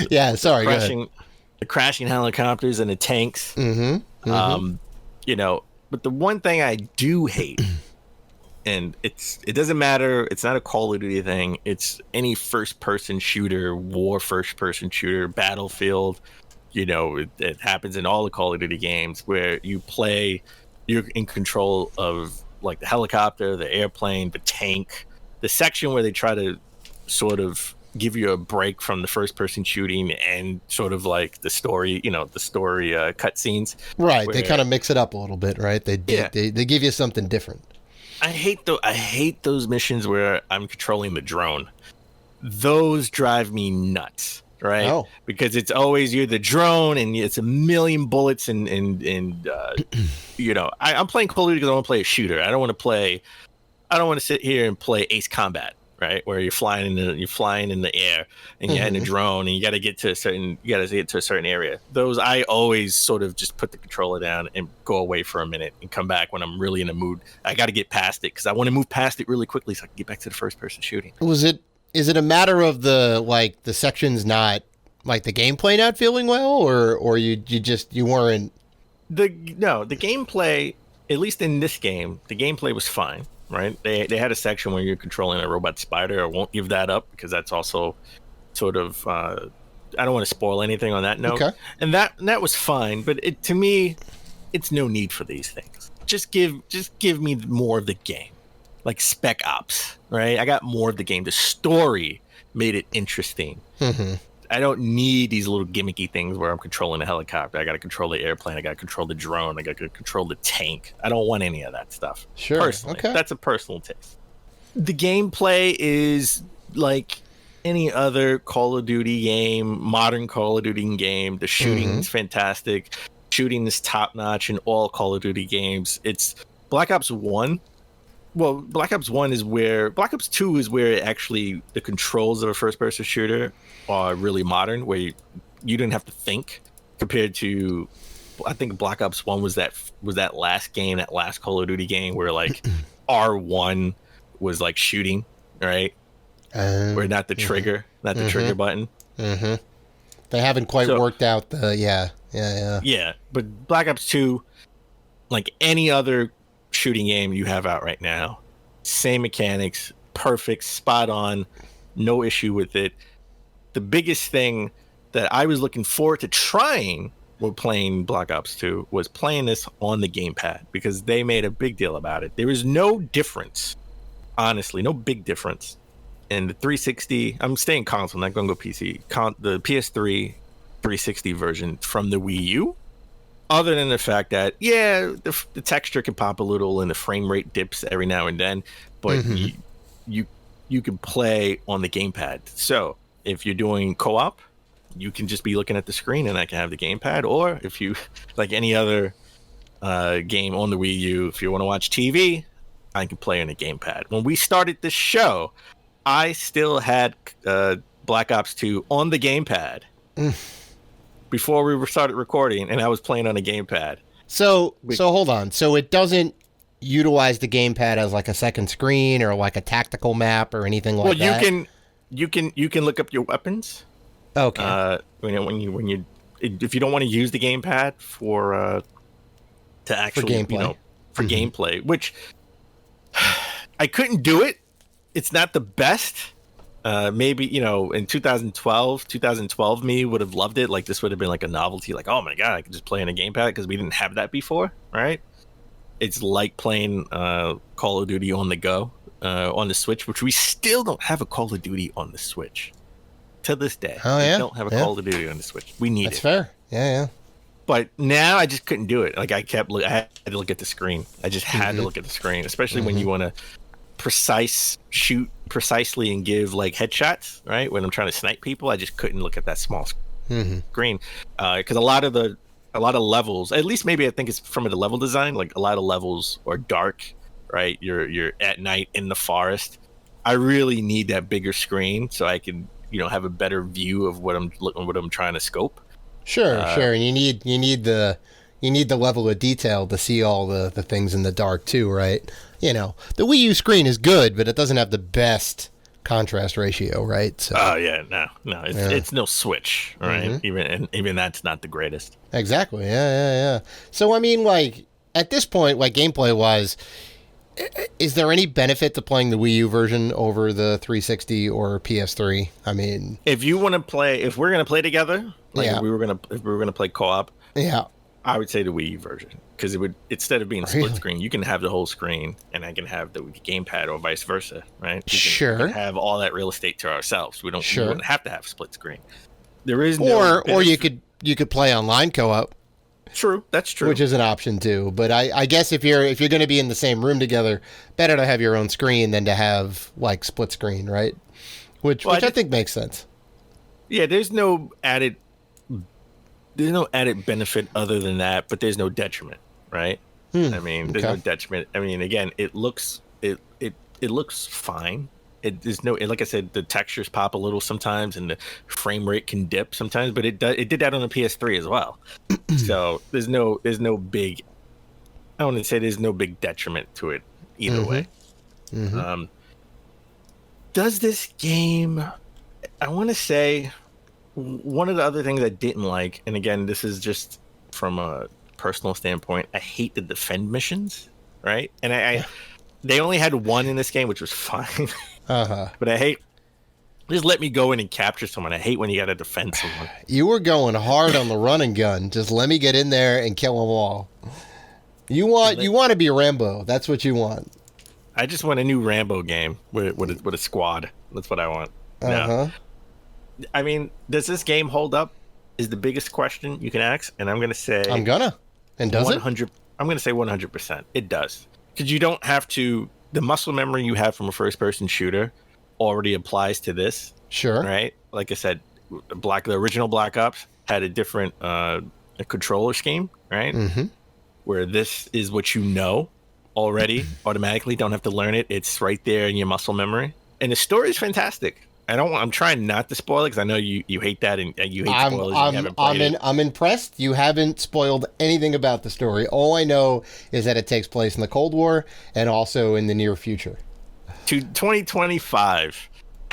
Yeah, sorry. Go ahead. The crashing helicopters and the tanks. Mm-hmm. You know, but the one thing I do hate, and it doesn't matter. It's not a Call of Duty thing. It's any first-person shooter, first-person shooter, Battlefield. You know, it happens in all the Call of Duty games where you're in control of like the helicopter, the airplane, the tank, the section where they try to sort of give you a break from the first person shooting and sort of like the story, cutscenes. Right. They kind of mix it up a little bit, right? They give you something different. I hate those missions where I'm controlling the drone. Those drive me nuts. Right, because it's always you're the drone, and it's a million bullets, and you know, I'm playing Call of Duty because I want to play a shooter. I don't want to sit here and play Ace Combat, right, where you're flying in the air, and you're in a drone, and you got to get to a certain area. Those I always sort of just put the controller down and go away for a minute and come back when I'm really in a mood. I got to get past it because I want to move past it really quickly so I can get back to the first person shooting. Is it a matter of the sections not like the gameplay not feeling well, or you weren't? The gameplay, at least in this game, the gameplay was fine, right? They had a section where you're controlling a robot spider. I won't give that up because that's also sort of I don't want to spoil anything on that note. Okay. And that was fine, but to me, it's no need for these things. Just give me more of the game. Like Spec Ops, right? I got more of the game. The story made it interesting. Mm-hmm. I don't need these little gimmicky things where I'm controlling a helicopter. I got to control the airplane. I got to control the drone. I got to control the tank. I don't want any of that stuff. Sure. Personally. Okay. That's a personal taste. The gameplay is like any other Call of Duty game, modern Call of Duty game. The shooting is fantastic. Shooting is top notch in all Call of Duty games. It's Black Ops 1. Well, Black Ops 2 is where actually the controls of a first-person shooter are really modern, where you didn't have to think compared to, I think Black Ops 1 was that last Call of Duty game where like R1 was like shooting, right? Where not the trigger, the trigger button. Mm-hmm. They haven't quite worked out the, yeah. Yeah, but Black Ops 2, like any other shooting game you have out right now, same mechanics, perfect, spot on, no issue with it. The biggest thing that I was looking forward to trying when playing Black Ops 2 was playing this on the gamepad, because they made a big deal about it. There was no difference, honestly, no big difference in the 360. I'm staying console, I'm not going to go PC. The PS3 360 version from the Wii U. Other than the fact that, the texture can pop a little and the frame rate dips every now and then, but you can play on the gamepad. So if you're doing co-op, you can just be looking at the screen and I can have the gamepad. Or if you, like any other game on the Wii U, if you want to watch TV, I can play on the gamepad. When we started this show, I still had Black Ops 2 on the gamepad. Before we started recording, and I was playing on a gamepad. So hold on. So it doesn't utilize the gamepad as like a second screen or like a tactical map or anything like that? Well, you can look up your weapons. Okay. If you don't want to use the gamepad for gameplay, gameplay, which I couldn't do it. It's not the best. Maybe, in 2012 me would have loved it. Like, this would have been like a novelty. Like, oh my God, I could just play on a gamepad, because we didn't have that before, right? It's like playing Call of Duty on the go on the Switch, which we still don't have a Call of Duty on the Switch to this day. Oh, yeah? We don't have a Call of Duty on the Switch. We need it. That's fair. Yeah. But now I just couldn't do it. Like, I had to look at the screen. I just had to look at the screen, especially when you want to shoot precisely and give like headshots, right? When I'm trying to snipe people, I just couldn't look at that small screen, because a lot of levels, at least maybe I think it's from the level design, like a lot of levels are dark, right? You're at night in the forest. I really need that bigger screen so I can have a better view of what I'm trying to scope. Sure. And you need the level of detail to see all the things in the dark too, right? The Wii U screen is good, but it doesn't have the best contrast ratio, right? So. Oh yeah, no, it's no Switch, right? Even that's not the greatest. Exactly. Yeah. So I mean, like at this point, like gameplay wise, is there any benefit to playing the Wii U version over the 360 or PS3? I mean, if we're gonna play together, if we were gonna play co-op, I would say the Wii U version, because instead of being split screen, you can have the whole screen, and I can have the gamepad, or vice versa, right? We can have all that real estate to ourselves. We wouldn't have to have split screen. There is or you could play online co-op. True, that's true. Which is an option too. But I guess if you're going to be in the same room together, better to have your own screen than to have like split screen, right? Which I think makes sense. Yeah, there's no added benefit other than that, but there's no detriment, right? I mean, there's no detriment. I mean, again, it looks fine. There's no, like I said, the textures pop a little sometimes, and the frame rate can dip sometimes. But it did that on the PS3 as well. So there's no big. I want to say there's no big detriment to it either way. Does this game? I want to say one of the other things I didn't like, and again, this is just from a personal standpoint. I hate the defend missions, right? And they only had one in this game, which was fine. But I hate, just let me go in and capture someone. I hate when you got to defend someone. You were going hard on the run and gun. Just let me get in there and kill them all. You want to be Rambo. That's what you want. I just want a new Rambo game with a squad. That's what I want. No. I mean, does this game hold up? Is the biggest question you can ask, and I'm gonna say and does 100, it? I'm gonna say 100%. It does, because you don't have to. The muscle memory you have from a first-person shooter already applies to this. Sure. Right? Like I said, the original Black Ops had a different a controller scheme, right? Where this is what you know already automatically. Don't have to learn it. It's right there in your muscle memory. And the story is fantastic. I'm trying not to spoil it, because I know you hate that, and you hate spoilers. I'm impressed. You haven't spoiled anything about the story. All I know is that it takes place in the Cold War and also in the near future. To 2025.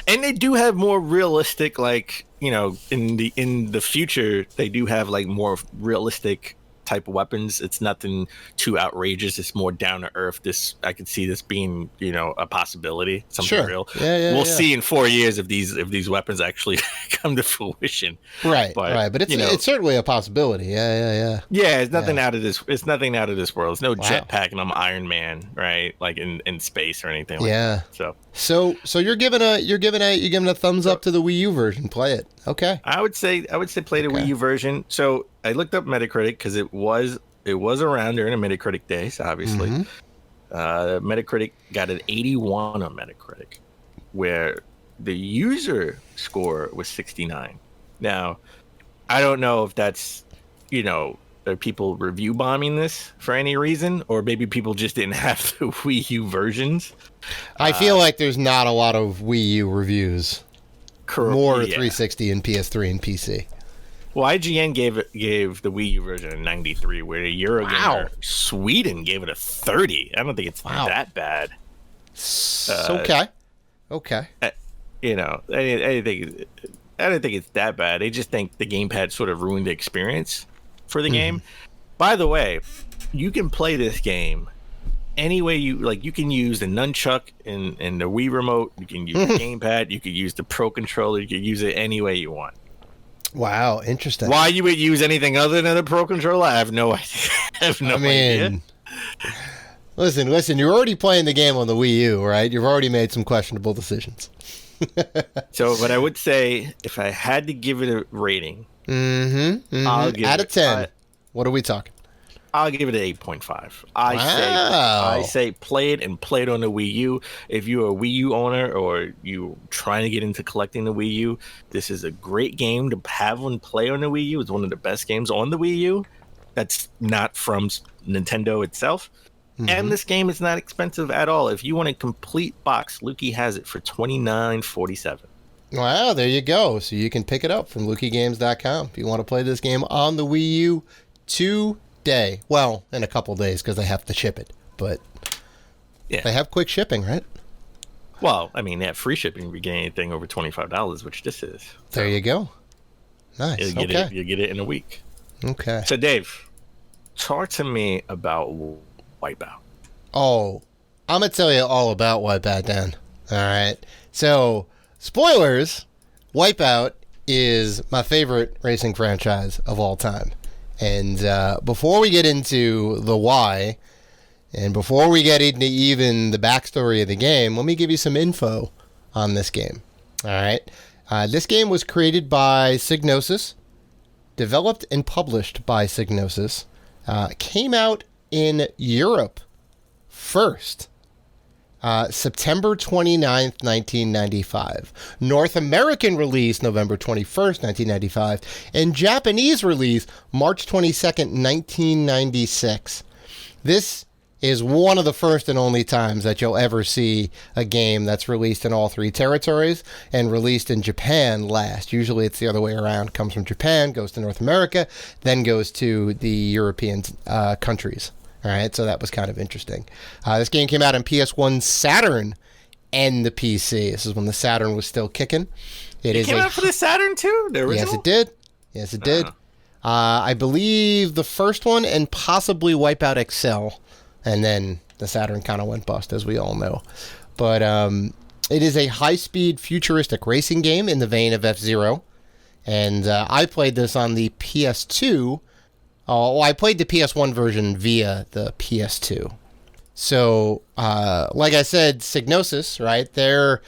And they do have more realistic, like, in the future, they do have like more realistic type of weapons. It's nothing too outrageous. It's more down to earth. I could see this being, a possibility, something real. We'll see in 4 years if these weapons actually come to fruition. Right. But it's certainly a possibility. Yeah. Yeah, it's nothing out of this. It's nothing out of this world. It's no jetpack and I'm Iron Man, right? Like in space or anything like that. So you're giving a thumbs up to the Wii U version. Play it. Okay. I would say play the Wii U version. So I looked up Metacritic, because it was around during the Metacritic days, obviously. Metacritic got an 81 on Metacritic, where the user score was 69. Now, I don't know if that's, are people review bombing this for any reason, or maybe people just didn't have the Wii U versions. I feel like there's not a lot of Wii U reviews. More 360 and PS3 and PC. Well, IGN gave the Wii U version a 93, where a Eurogamer Sweden gave it a 30. I don't think it's that bad. Okay. I don't think it's that bad. They just think the gamepad sort of ruined the experience for the game. By the way, you can play this game any way you like. You can use the nunchuck and the Wii remote. You can use the gamepad. You can use the Pro controller. You can use it any way you want. Wow, interesting. Why you would use anything other than a Pro controller, I have no idea. Idea. Listen, you're already playing the game on the Wii U, right? You've already made some questionable decisions. So, what I would say, if I had to give it a rating, I'll give out of 10. What are we talking? I'll give it an 8.5. I say play it, and play it on the Wii U. If you're a Wii U owner, or you trying to get into collecting the Wii U, this is a great game to have and play on the Wii U. It's one of the best games on the Wii U. That's not from Nintendo itself. And this game is not expensive at all. If you want a complete box, Lukey has it for $29.47. Wow, there you go. So you can pick it up from LukeyGames.com if you want to play this game on the Wii U today. Well, in a couple days because they have to ship it. But they have quick shipping, right? Well, I mean, they have free shipping if you get anything over $25, which this is. So there you go. Nice. You'll get it in a week. Okay. So, Dave, talk to me about Wipeout. Oh, I'm going to tell you all about Wipeout, Dan. All right. So, spoilers, Wipeout is my favorite racing franchise of all time. And before we get into the why, and before we get into even the backstory of the game, let me give you some info on this game. All right. This game was created by Psygnosis, developed and published by Psygnosis, came out in Europe first, September 29th, 1995. North American release, November 21st, 1995. And Japanese release, March 22nd, 1996. This is one of the first and only times that you'll ever see a game that's released in all three territories and released in Japan last. Usually it's the other way around. Comes from Japan, goes to North America, then goes to the European countries. All right, so that was kind of interesting. This game came out on PS1, Saturn, and the PC. This is when the Saturn was still kicking. It came out for the Saturn too? The original? Yes, it did. Yes, it did. I believe the first one and possibly Wipeout XL. And then the Saturn kind of went bust, as we all know. But it is a high-speed, futuristic racing game in the vein of F-Zero. And I played this on the PS2. I played the PS1 version via the PS2. So, like I said, Psygnosis, right? They're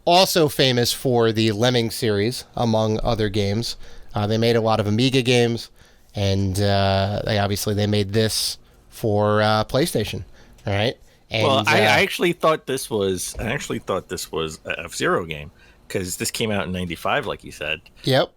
also famous for the Lemming series, among other games. They made a lot of Amiga games. And they made this for PlayStation, all right? And, well, I actually thought this was an F-Zero game because this came out in '95, like you said. Yep.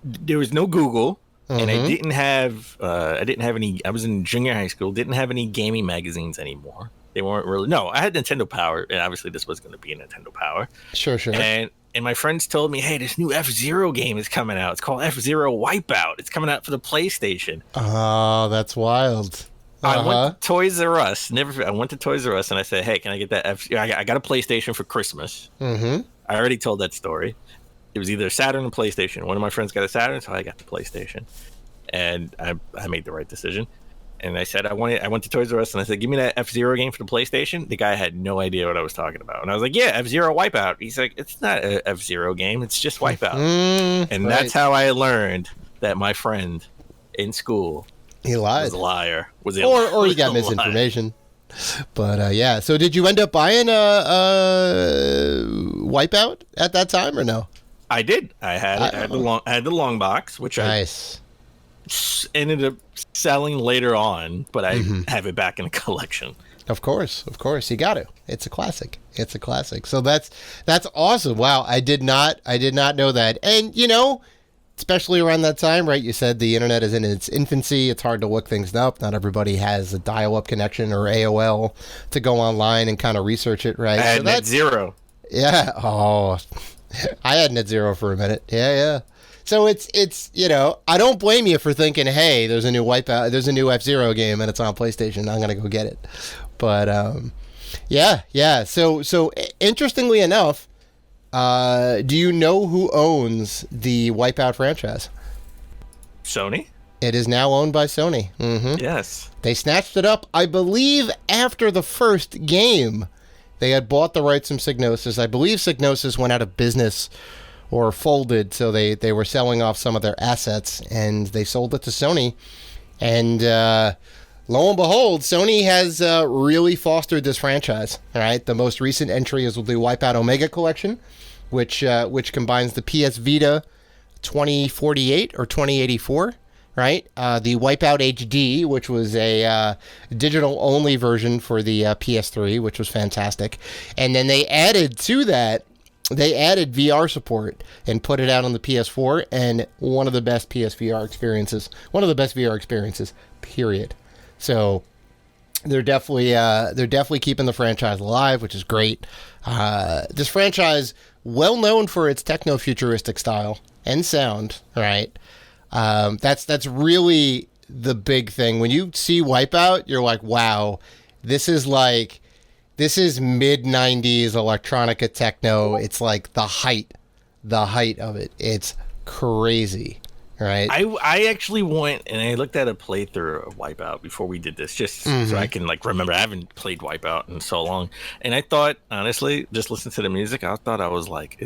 There was no Google, and I didn't have any. I was in junior high school, didn't have any gaming magazines anymore. They weren't really. No, I had Nintendo Power, and obviously this was going to be a Nintendo Power. Sure. And my friends told me, hey, this new F-Zero game is coming out. It's called F-Zero Wipeout. It's coming out for the PlayStation. Oh, that's wild. I went to Toys R Us. I went to Toys R Us and I said, "Hey, can I get that?" I got a PlayStation for Christmas. I already told that story. It was either Saturn or PlayStation. One of my friends got a Saturn, so I got the PlayStation, and I made the right decision. And I said I went to Toys R Us and I said, "Give me that F-Zero game for the PlayStation." The guy had no idea what I was talking about, and I was like, "Yeah, F-Zero Wipeout." He's like, "It's not an F-Zero game. It's just Wipeout." And that's how I learned that my friend in school. He lied. Was a liar. Or he got misinformation. But yeah, so did you end up buying Wipeout at that time or no? I did. I had it. I had the long box, which nice. I ended up selling later on, but I have it back in a collection. Of course, you got to. It's a classic. So that's awesome. Wow, I did not know that. And especially around that time, right? You said the internet is in its infancy. It's hard to look things up. Not everybody has a dial-up connection or AOL to go online and kind of research it, right? I had Net-Zero. Yeah. Oh, I had Net-Zero for a minute. Yeah. So it's I don't blame you for thinking, hey, there's a new Wipeout, there's a new F-Zero game and it's on PlayStation. I'm gonna go get it. But yeah. So interestingly enough. Do you know who owns the Wipeout franchise? Sony? It is now owned by Sony. Yes. They snatched it up, I believe, after the first game. They had bought the rights from Psygnosis. I believe Psygnosis went out of business or folded, so they were selling off some of their assets, and they sold it to Sony. And lo and behold, Sony has really fostered this franchise. All right, the most recent entry is the Wipeout Omega Collection, which combines the PS Vita 2048 or 2084, right? The Wipeout HD, which was a digital-only version for the PS3, which was fantastic. And then they added to that, VR support and put it out on the PS4, and one of the best VR experiences, period. So they're definitely keeping the franchise alive, which is great. This franchise well known for its techno-futuristic style and sound, right? That's really the big thing. When you see Wipeout, you're like, wow, this is mid-90s electronica techno. It's like the height of it. It's crazy, right? I actually went and I looked at a playthrough of Wipeout before we did this, just so I can like remember. I haven't played Wipeout in so long, and I thought, honestly, just listen to the music. I thought I was like,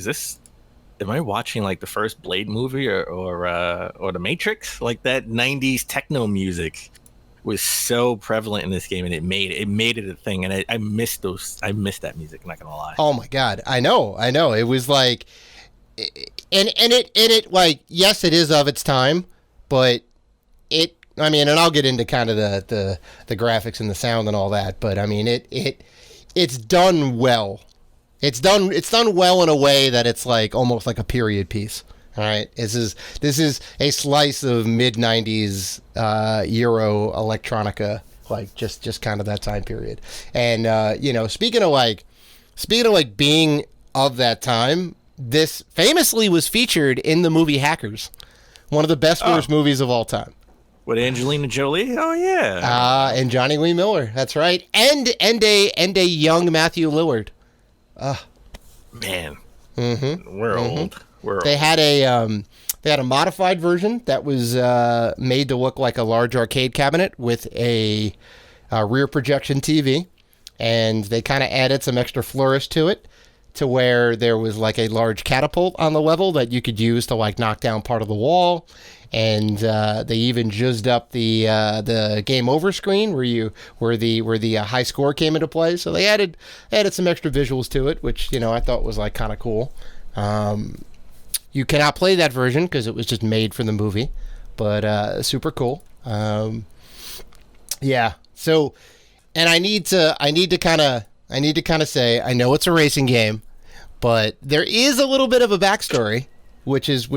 am I watching like the first Blade movie or the Matrix? Like that 90s techno music was so prevalent in this game, and it made it a thing. And I missed that music. I'm not gonna lie. Oh my god, I know. It was like, and it like, yes, it is of its time, but I mean, and I'll get into kind of the graphics and the sound and all that, but I mean, it's done well. It's done well in a way that it's like almost like a period piece. All right, this is a slice of mid-90s Euro electronica, like just kind of that time period. And speaking of being of that time, this famously was featured in the movie Hackers, one of the best worst movies of all time. With Angelina Jolie? Oh yeah. And Johnny Lee Miller. That's right. And a young Matthew Lillard. Man. We're old. They had a modified version that was made to look like a large arcade cabinet with a rear projection TV, and they kind of added some extra flourish to it, to where there was like a large catapult on the level that you could use to like knock down part of the wall, and they even juiced up the game over screen where the high score came into play. So they added some extra visuals to it, which I thought was like kind of cool. You cannot play that version because it was just made for the movie, but super cool. Yeah. So, and I need to kind of say, I know it's a racing game, but there is a little bit of a backstory, which is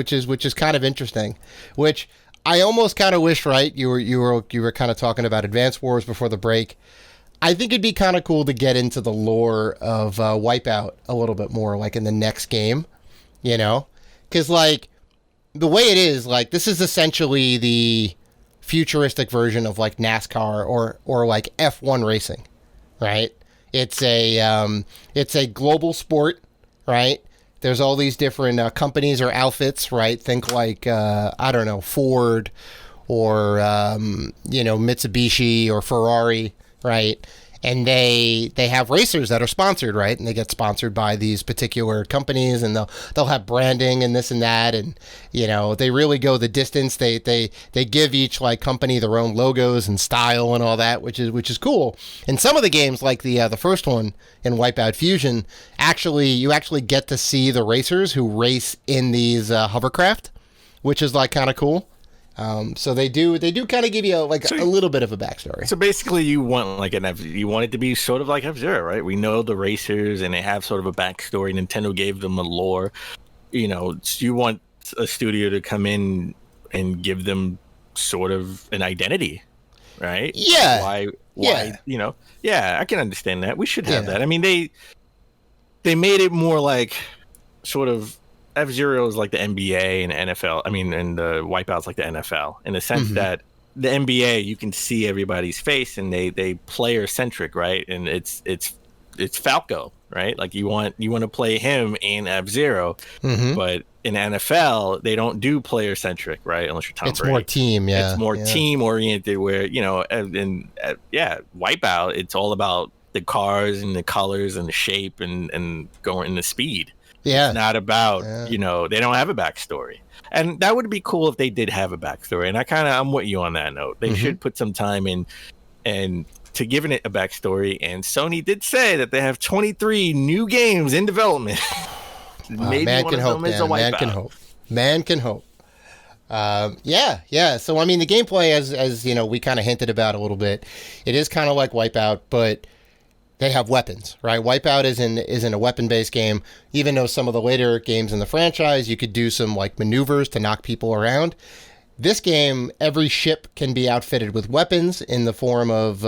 kind of interesting. Which I almost kind of wish, right? You were kind of talking about Advance Wars before the break. I think it'd be kind of cool to get into the lore of Wipeout a little bit more, like in the next game, because like the way it is, like this is essentially the futuristic version of like NASCAR or like F1 racing, right? It's a global sport, right? There's all these different companies or outfits, right? Think like I don't know, Ford or Mitsubishi or Ferrari, right? And they have racers that are sponsored, right? And they get sponsored by these particular companies, and they'll have branding and this and that, and they really go the distance. They give each like company their own logos and style and all that, which is cool. And some of the games, like the first one in Wipeout Fusion, you actually get to see the racers who race in these hovercraft, which is like kind of cool. So they do kind of give you a little bit of a backstory. So basically, you want you want it to be sort of like F-Zero, right? We know the racers, and they have sort of a backstory. Nintendo gave them a lore. You want a studio to come in and give them sort of an identity, right? Yeah. Why? Yeah, I can understand that. We should have that. I mean, they made it more like sort of. F-Zero is like the NBA and NFL. I mean, and the Wipeout's like the NFL in the sense that the NBA, you can see everybody's face, and they player centric, right? And it's Falco, right? Like you want to play him in F-Zero, but in NFL they don't do player centric, right? Unless you're Tom Brady. It's more team, yeah. It's more team oriented. Where Wipeout, it's all about the cars and the colors and the shape and going in the speed. Yeah. It's not about, they don't have a backstory. And that would be cool if they did have a backstory. And I'm with you on that note. They should put some time in and to giving it a backstory. And Sony did say that they have 23 new games in development. Maybe man one can of hope, them is a man can hope. Man can hope. Yeah. So, I mean, the gameplay, as we kind of hinted about a little bit, it is kind of like Wipeout, but they have weapons, right? Wipeout isn't a weapon-based game. Even though some of the later games in the franchise, you could do some like maneuvers to knock people around. This game, every ship can be outfitted with weapons in the form of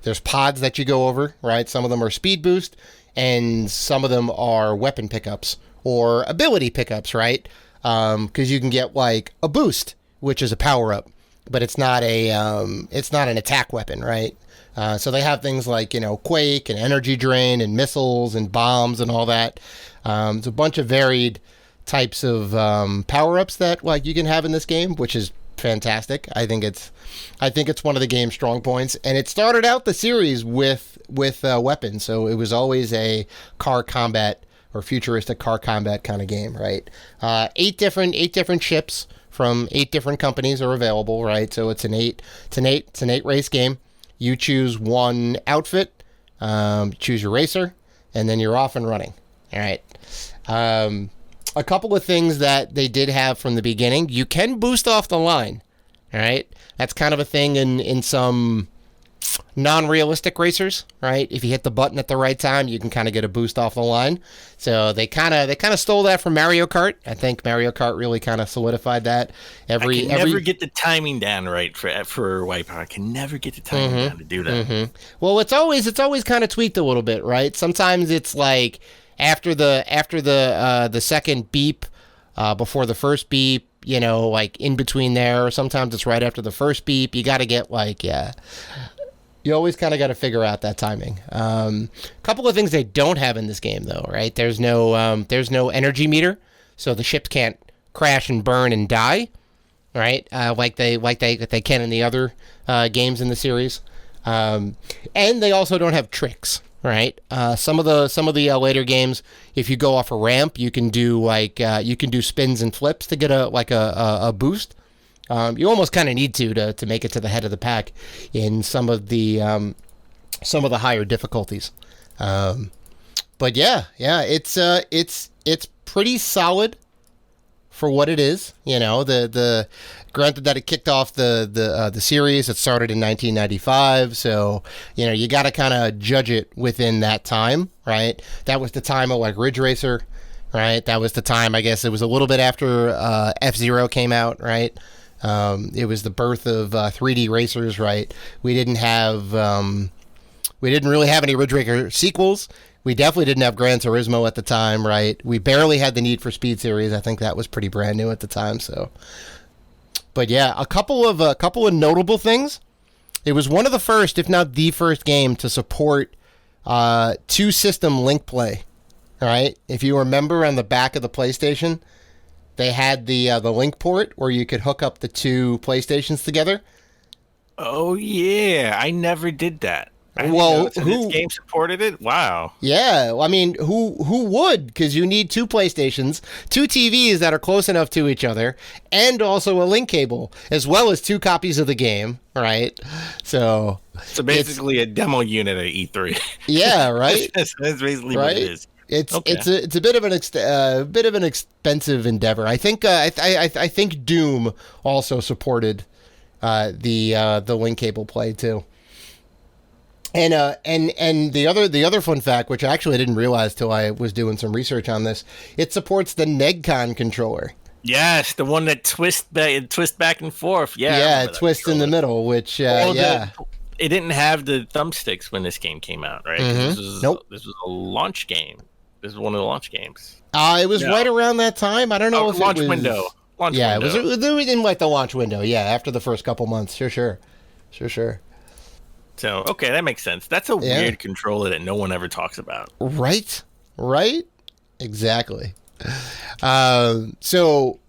there's pods that you go over, right? Some of them are speed boost, and some of them are weapon pickups or ability pickups, right? Because you can get like a boost, which is a power up, but it's not an attack weapon, right? So they have things like, Quake and Energy Drain and missiles and bombs and all that. It's a bunch of varied types of power-ups that like you can have in this game, which is fantastic. I think it's one of the game's strong points, and it started out the series with weapons, so it was always a car combat or futuristic car combat kind of game, right? Eight different ships from 8 different companies are available, right? So it's an eight race game. You choose one outfit, choose your racer, and then you're off and running. All right. A couple of things that they did have from the beginning: you can boost off the line. All right, that's kind of a thing in some non-realistic racers, right? If you hit the button at the right time, you can kind of get a boost off the line. So they kind of stole that from Mario Kart. I think Mario Kart really kind of solidified that. I can never get the timing down right for Wipeout. I can never get the timing down to do that. Mm-hmm. Well, it's always kind of tweaked a little bit, right? Sometimes it's like after the second beep, before the first beep, like in between there. Or sometimes it's right after the first beep. You got to get you always kind of got to figure out that timing. A couple of things they don't have in this game, though, right? There's no energy meter, so the ships can't crash and burn and die, right? Like they can in the other games in the series. And they also don't have tricks, right? Some of the later games, if you go off a ramp, you can do spins and flips to get a boost. You almost kind of need to make it to the head of the pack in some of the higher difficulties. But yeah, it's pretty solid for what it is. The granted that it kicked off the series. It started in 1995, so you got to kind of judge it within that time, right? That was the time of like Ridge Racer, right? That was the time, I guess it was a little bit after F-Zero came out, right? It was the birth of 3D racers, right? We didn't really have any Ridge Racer sequels. We definitely didn't have Gran Turismo at the time, right? We barely had the Need for Speed series. I think that was pretty brand new at the time. So, but yeah, a couple of notable things. It was one of the first, if not the first, game to support 2-system link play. All right, if you remember, on the back of the PlayStation, they had the link port where you could hook up the 2 PlayStations together. Oh yeah, I never did that. This game supported it? Wow. Yeah, I mean, who would? Because you need 2 PlayStations, 2 TVs that are close enough to each other, and also a link cable, as well as 2 copies of the game, right? So basically a demo unit at E3. Yeah, right. That's basically what it is. It's a bit of an expensive endeavor. I think I think Doom also supported the link cable play too. And the other fun fact, which I actually didn't realize till I was doing some research on this, it supports the Negcon controller. Yes, the one that twists back and forth. Yeah, it twists in the middle, which it didn't have the thumbsticks when this game came out, right? Mm-hmm. This was a launch game. This is one of the launch games. It was right around that time. I don't know if launch it was window. It was in like the launch window. Yeah, after the first couple months. Sure. So, okay, that makes sense. That's a weird controller that no one ever talks about. Right? Exactly. So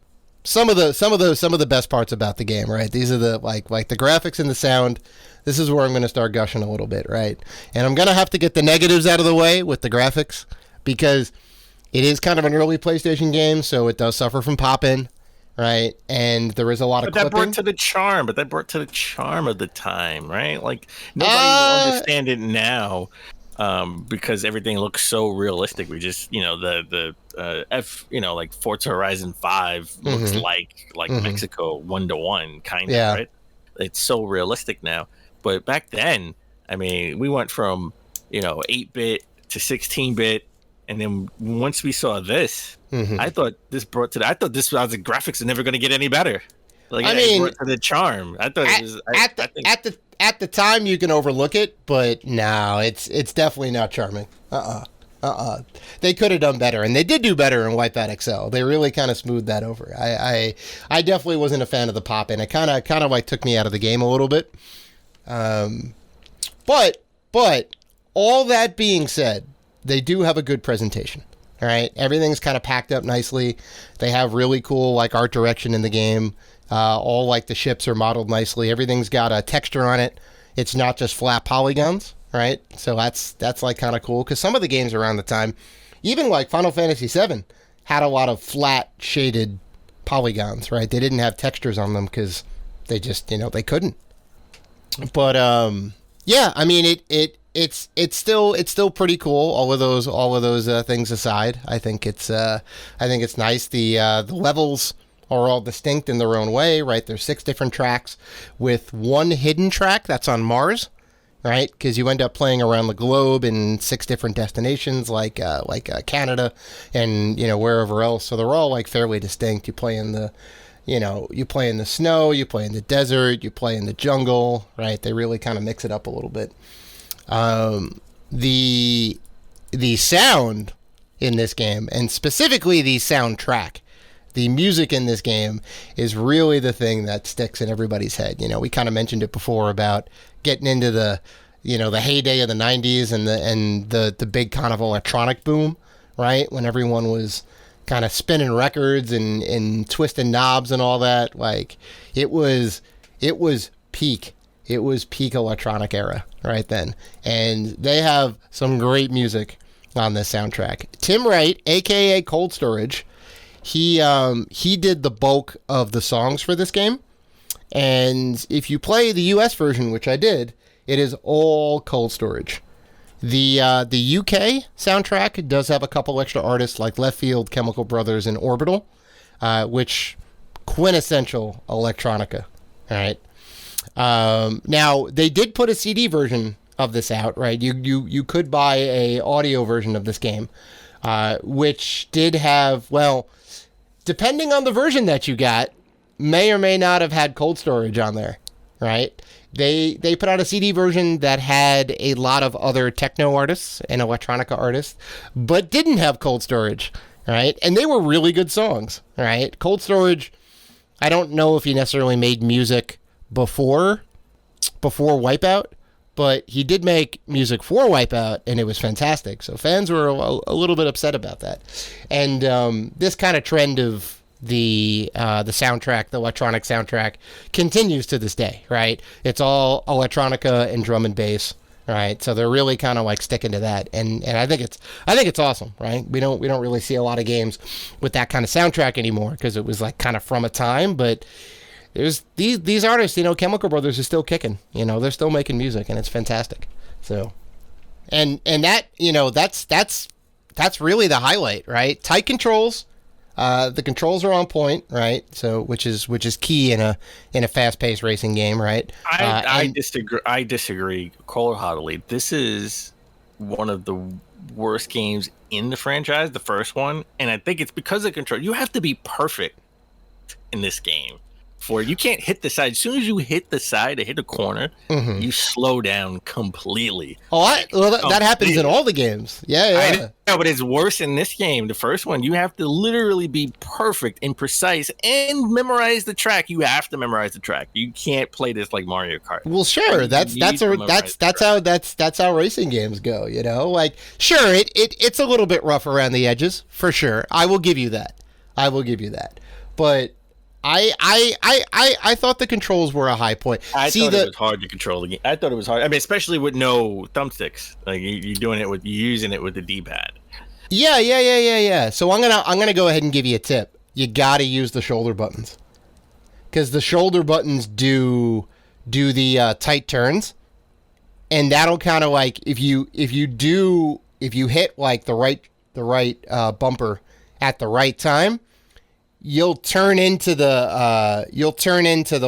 some of the best parts about the game, right? These are the like the graphics and the sound. This is where I'm going to start gushing a little bit, right? And I'm going to have to get the negatives out of the way with the graphics, because it is kind of an early PlayStation game, so it does suffer from pop-in. Right, and there is a lot of clipping. That brought to the charm of the time, right? Like, nobody will understand it now, because everything looks so realistic. We just, like Forza Horizon 5 looks like Mexico 1-to-1 kind of, right? It's so realistic now. But back then, I mean, we went from 8-bit to 16-bit. And then once we saw this, I thought the graphics are never going to get any better. Like, it brought to the charm. I thought at the time you can overlook it, but no, it's definitely not charming. They could have done better, and they did do better in Wipeout XL. They really kind of smoothed that over. I definitely wasn't a fan of the pop-in. It kind of like took me out of the game a little bit. But all that being said, they do have a good presentation. All right, everything's kind of packed up nicely. They have really cool like art direction in the game. All like the ships are modeled nicely. Everything's got a texture on it. It's not just flat polygons, right? So that's like kind of cool, because some of the games around the time, even like Final Fantasy VII, had a lot of flat shaded polygons, right? They didn't have textures on them because they just, they couldn't. But yeah, I mean it's still pretty cool. All of those things aside, I think it's nice. The levels are all distinct in their own way, right? There's 6 different tracks with one hidden track that's on Mars, right? Because you end up playing around the globe in 6 different destinations, like Canada and wherever else. So they're all like fairly distinct. You play in the you play in the snow, you play in the desert, you play in the jungle, right? They really kind of mix it up a little bit. The sound in this game, and specifically the soundtrack, the music in this game is really the thing that sticks in everybody's head. We kind of mentioned it before about getting into the heyday of the 90s and the big kind of electronic boom, right? When everyone was kind of spinning records and twisting knobs and all that. Like it was peak. It was peak electronic era right then. And they have some great music on this soundtrack. Tim Wright, aka Cold Storage, he did the bulk of the songs for this game. And if you play the US version, which I did, it is all Cold Storage. The UK soundtrack does have a couple extra artists like Left Field, Chemical Brothers, and Orbital, which quintessential electronica. All right. Now they did put a CD version of this out, right? You could buy a audio version of this game, which did have, well, depending on the version that you got, may or may not have had Cold Storage on there, right? They put out a CD version that had a lot of other techno artists and electronica artists, but didn't have Cold Storage, right? And they were really good songs, right? Cold Storage, I don't know if he necessarily made music before Wipeout, but he did make music for Wipeout, and it was fantastic. So fans were a little bit upset about that. And this kind of trend of the soundtrack, the electronic soundtrack, continues to this day, right? It's all electronica and drum and bass, right? So they're really kind of like sticking to that, and I think it's awesome, right? We don't really see a lot of games with that kind of soundtrack anymore because it was like kind of from a time, but there's these artists, Chemical Brothers is still kicking, they're still making music, and it's fantastic. So, and that, that's really the highlight, right? Tight controls. The controls are on point, right? So, which is key in a fast-paced racing game, right? I disagree wholeheartedly. This is one of the worst games in the franchise, the first one, and I think it's because of control. You have to be perfect in this game. You can't hit the side. As soon as you hit the side or hit a corner, you slow down completely. That happens in all the games. Yeah. No, but it's worse in this game. The first one, you have to literally be perfect and precise and memorize the track. You have to memorize the track. You can't play this like Mario Kart. Well, sure. That's how racing games go. Like sure, it's a little bit rough around the edges for sure. I will give you that. But I thought the controls were a high point. I thought it was hard to control the game. I thought it was hard. I mean, especially with no thumbsticks. Like you're using it with the D-pad. Yeah. So I'm gonna go ahead and give you a tip. You gotta use the shoulder buttons, because the shoulder buttons do the tight turns, and that'll kind of like if you hit like the right bumper at the right time, you'll turn into the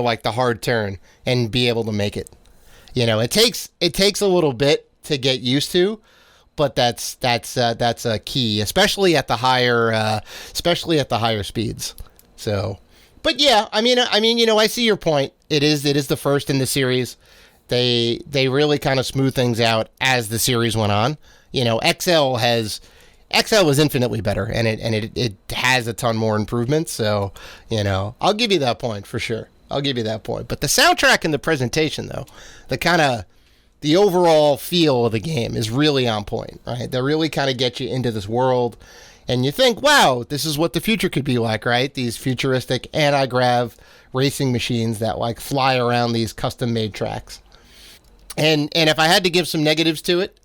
like the hard turn and be able to make it. It takes a little bit to get used to, but that's a key, especially at the higher speeds. So, but yeah, I mean, I see your point. It is the first in the series. They really kind of smooth things out as the series went on, XL was infinitely better, and it has a ton more improvements. So, I'll give you that point for sure. I'll give you that point. But the soundtrack and the presentation, though, the overall feel of the game is really on point, right? They really kind of get you into this world, and you think, wow, this is what the future could be like, right? These futuristic anti-grav racing machines that like fly around these custom-made tracks. And if I had to give some negatives to it,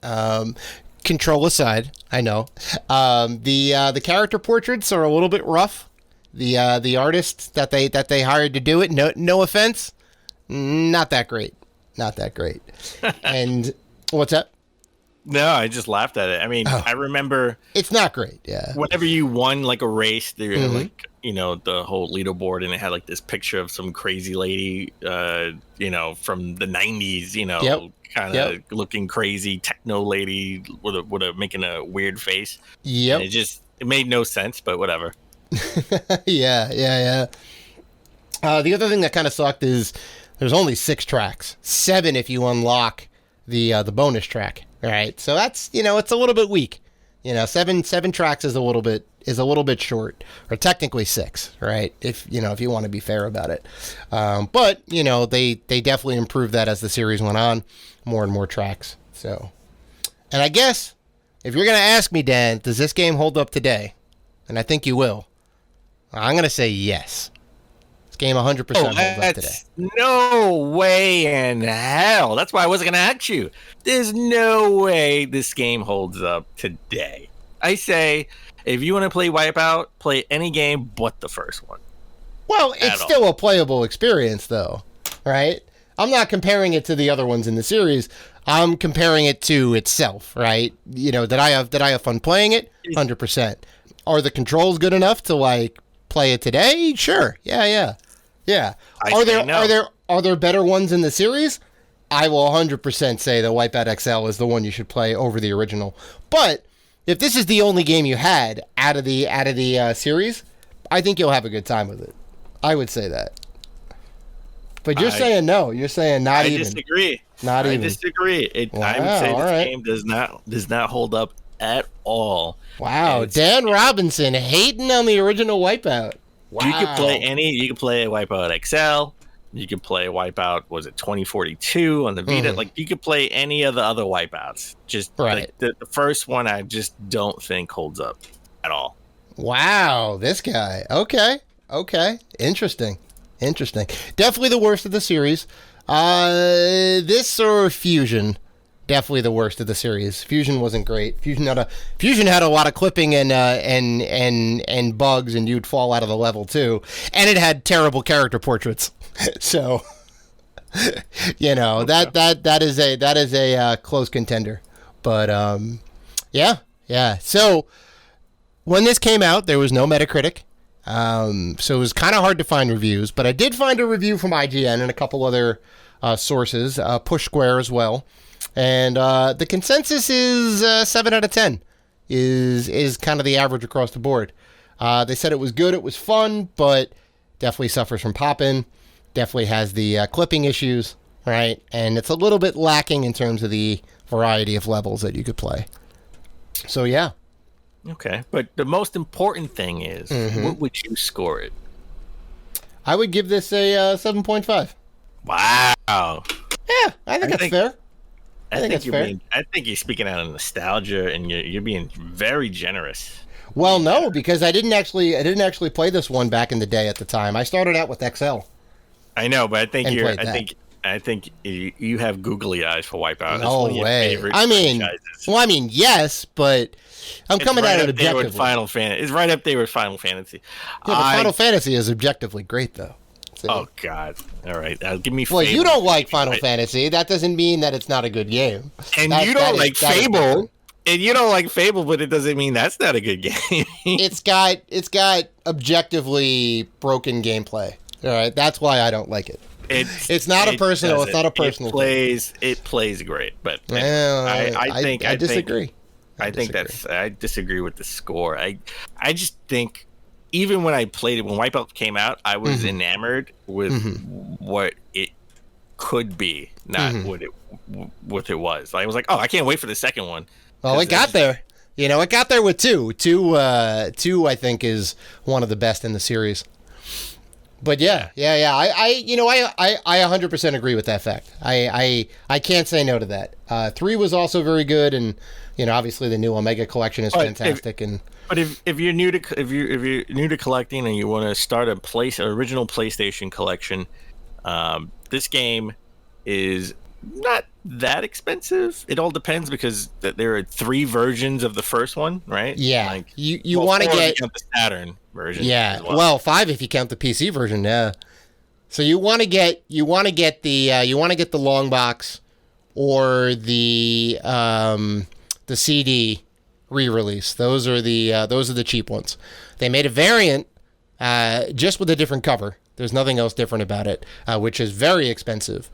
control aside, I know, the character portraits are a little bit rough. The artists that they hired to do it, no offense, not that great. Not that great. And what's up? No, I just laughed at it. I mean, I remember it's not great. Yeah. Whenever you won like a race, there like the whole leaderboard, and it had like this picture of some crazy lady, from the 90s, kind of looking crazy techno lady with a making a weird face. Yep. And it made no sense, but whatever. Yeah. The other thing that kind of sucked is there's only 6 tracks, 7 if you unlock the bonus track. Right, so that's it's a little bit weak. 7 tracks is a little bit short, or technically 6. Right, if you want to be fair about it. But they definitely improved that as the series went on, more and more tracks. So, and I guess if you're gonna ask me, Dan, does this game hold up today? And I think you will. I'm gonna say yes. This game 100% holds up today. No way in hell. That's why I wasn't going to ask you. There's no way this game holds up today. I say, if you want to play Wipeout, play any game but the first one. Well, it's still a playable experience, though, right? I'm not comparing it to the other ones in the series. I'm comparing it to itself, right? Did I have fun playing it? 100%. Are the controls good enough to like play it today? Sure. Yeah. Are there better ones in the series? I will 100% say that Wipeout XL is the one you should play over the original. But if this is the only game you had out of the series, I think you'll have a good time with it. I would say that. But you're saying no. You're saying not even. I disagree. Not even. I disagree. Wow, I would say this game does not hold up at all. Wow, Dan Robinson hating on the original Wipeout. Wow. You could play you could play Wipeout XL. You could play Wipeout, was it 2042 on the Vita? Like, you could play any of the other Wipeouts. Just right. Like, the first one, I just don't think holds up at all. Wow, this guy. Okay. Interesting. Definitely the worst of the series. This or Fusion, definitely the worst of the series. Fusion wasn't great. Fusion had a lot of clipping and bugs, and you'd fall out of the level too. And it had terrible character portraits. So, that is a close contender. But yeah. So when this came out, there was no Metacritic. So it was kind of hard to find reviews, but I did find a review from IGN and a couple other sources, Push Square as well. And the consensus is 7 out of 10 is kind of the average across the board. They said it was good, it was fun, but definitely suffers from pop-in, definitely has the clipping issues, right? And it's a little bit lacking in terms of the variety of levels that you could play. So, yeah. Okay, but the most important thing is, what would you score it? I would give this a 7.5. Wow. Yeah, I think that's fair. I think you're speaking out of nostalgia, and you're being very generous. Well, no, because I didn't actually play this one back in the day at the time. I started out with XL. I know, but I think you have googly eyes for Wipeout. No way. I mean, yes, but I'm coming at it objectively. It's right up there with Final Fantasy. Yeah, but Final Fantasy is objectively great, though. So, oh, God. All right. Give me Fable. Well, you don't like Final Fantasy. That doesn't mean that it's not a good game. And you don't like Fable. And you don't like Fable, but it doesn't mean that's not a good game. It's got objectively broken gameplay. All right. That's why I don't like it. It's not a personal thing. It plays great, but I disagree. I disagree with the score. I just think even when I played it, when Wipeout came out, I was enamored with what it could be, not what it was. I was like, oh, I can't wait for the second one. Well, it got there. You know, it got there with 2. 2, I think, is one of the best in the series. But yeah. I 100% agree with that fact. I can't say no to that. 3 was also very good, and obviously the new Omega collection is fantastic. But if you're new to collecting and you want to start an original PlayStation collection, this game is not that expensive. It all depends because there are 3 versions of the first one, right? Yeah, like, you want to get the Saturn version. Yeah, well, 5 if you count the PC version. Yeah. So you want to get the long box or the CD re-release. Those are the cheap ones. They made a variant just with a different cover. There's nothing else different about it, which is very expensive.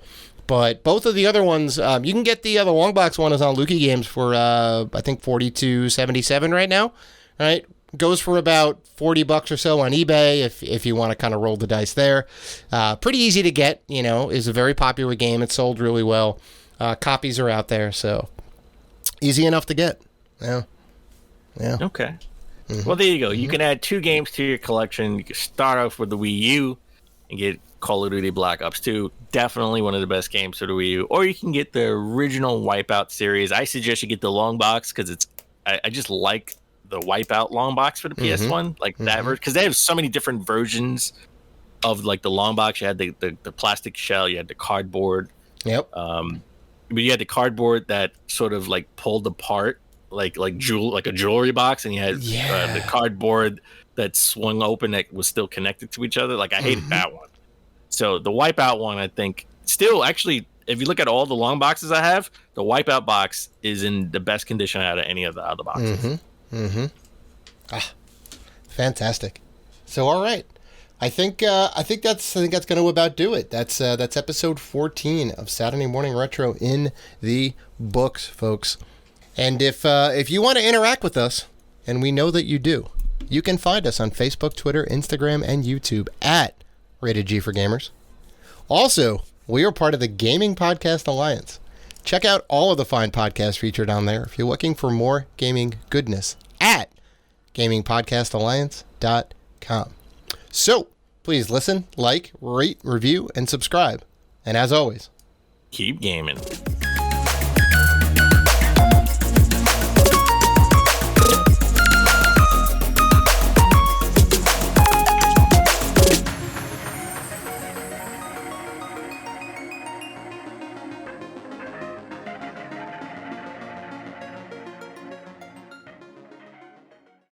But both of the other ones, you can get the long box one is on Luki Games for I think $42.77 right now. Right, goes for about $40 or so on eBay if you want to kind of roll the dice there. Pretty easy to get. Is a very popular game. It's sold really well. Copies are out there, so easy enough to get. Yeah. Okay. Mm-hmm. Well, there you go. You can add 2 games to your collection. You can start off with the Wii U and get Call of Duty Black Ops 2. Definitely one of the best games for the Wii U. Or you can get the original Wipeout series. I suggest you get the long box because I just like the Wipeout long box for the PS1, like that version, because they have so many different versions of like the long box. You had the plastic shell, you had the cardboard. Yep. But you had the cardboard that sort of like pulled apart, like a jewelry box, and you had the cardboard that swung open that was still connected to each other. Like I hated that one. So the Wipeout one, I think, still actually, if you look at all the long boxes I have, the Wipeout box is in the best condition out of any of the other boxes. Fantastic. So all right, I think that's going to about do it. That's episode 14 of Saturday Morning Retro in the books, folks. And if you want to interact with us, and we know that you do, you can find us on Facebook, Twitter, Instagram, and YouTube at Rated G for Gamers. Also, we are part of the Gaming Podcast Alliance. Check out all of the fine podcasts featured on there if you're looking for more gaming goodness at gamingpodcastalliance.com. So, please listen, like, rate, review, and subscribe. And as always, keep gaming.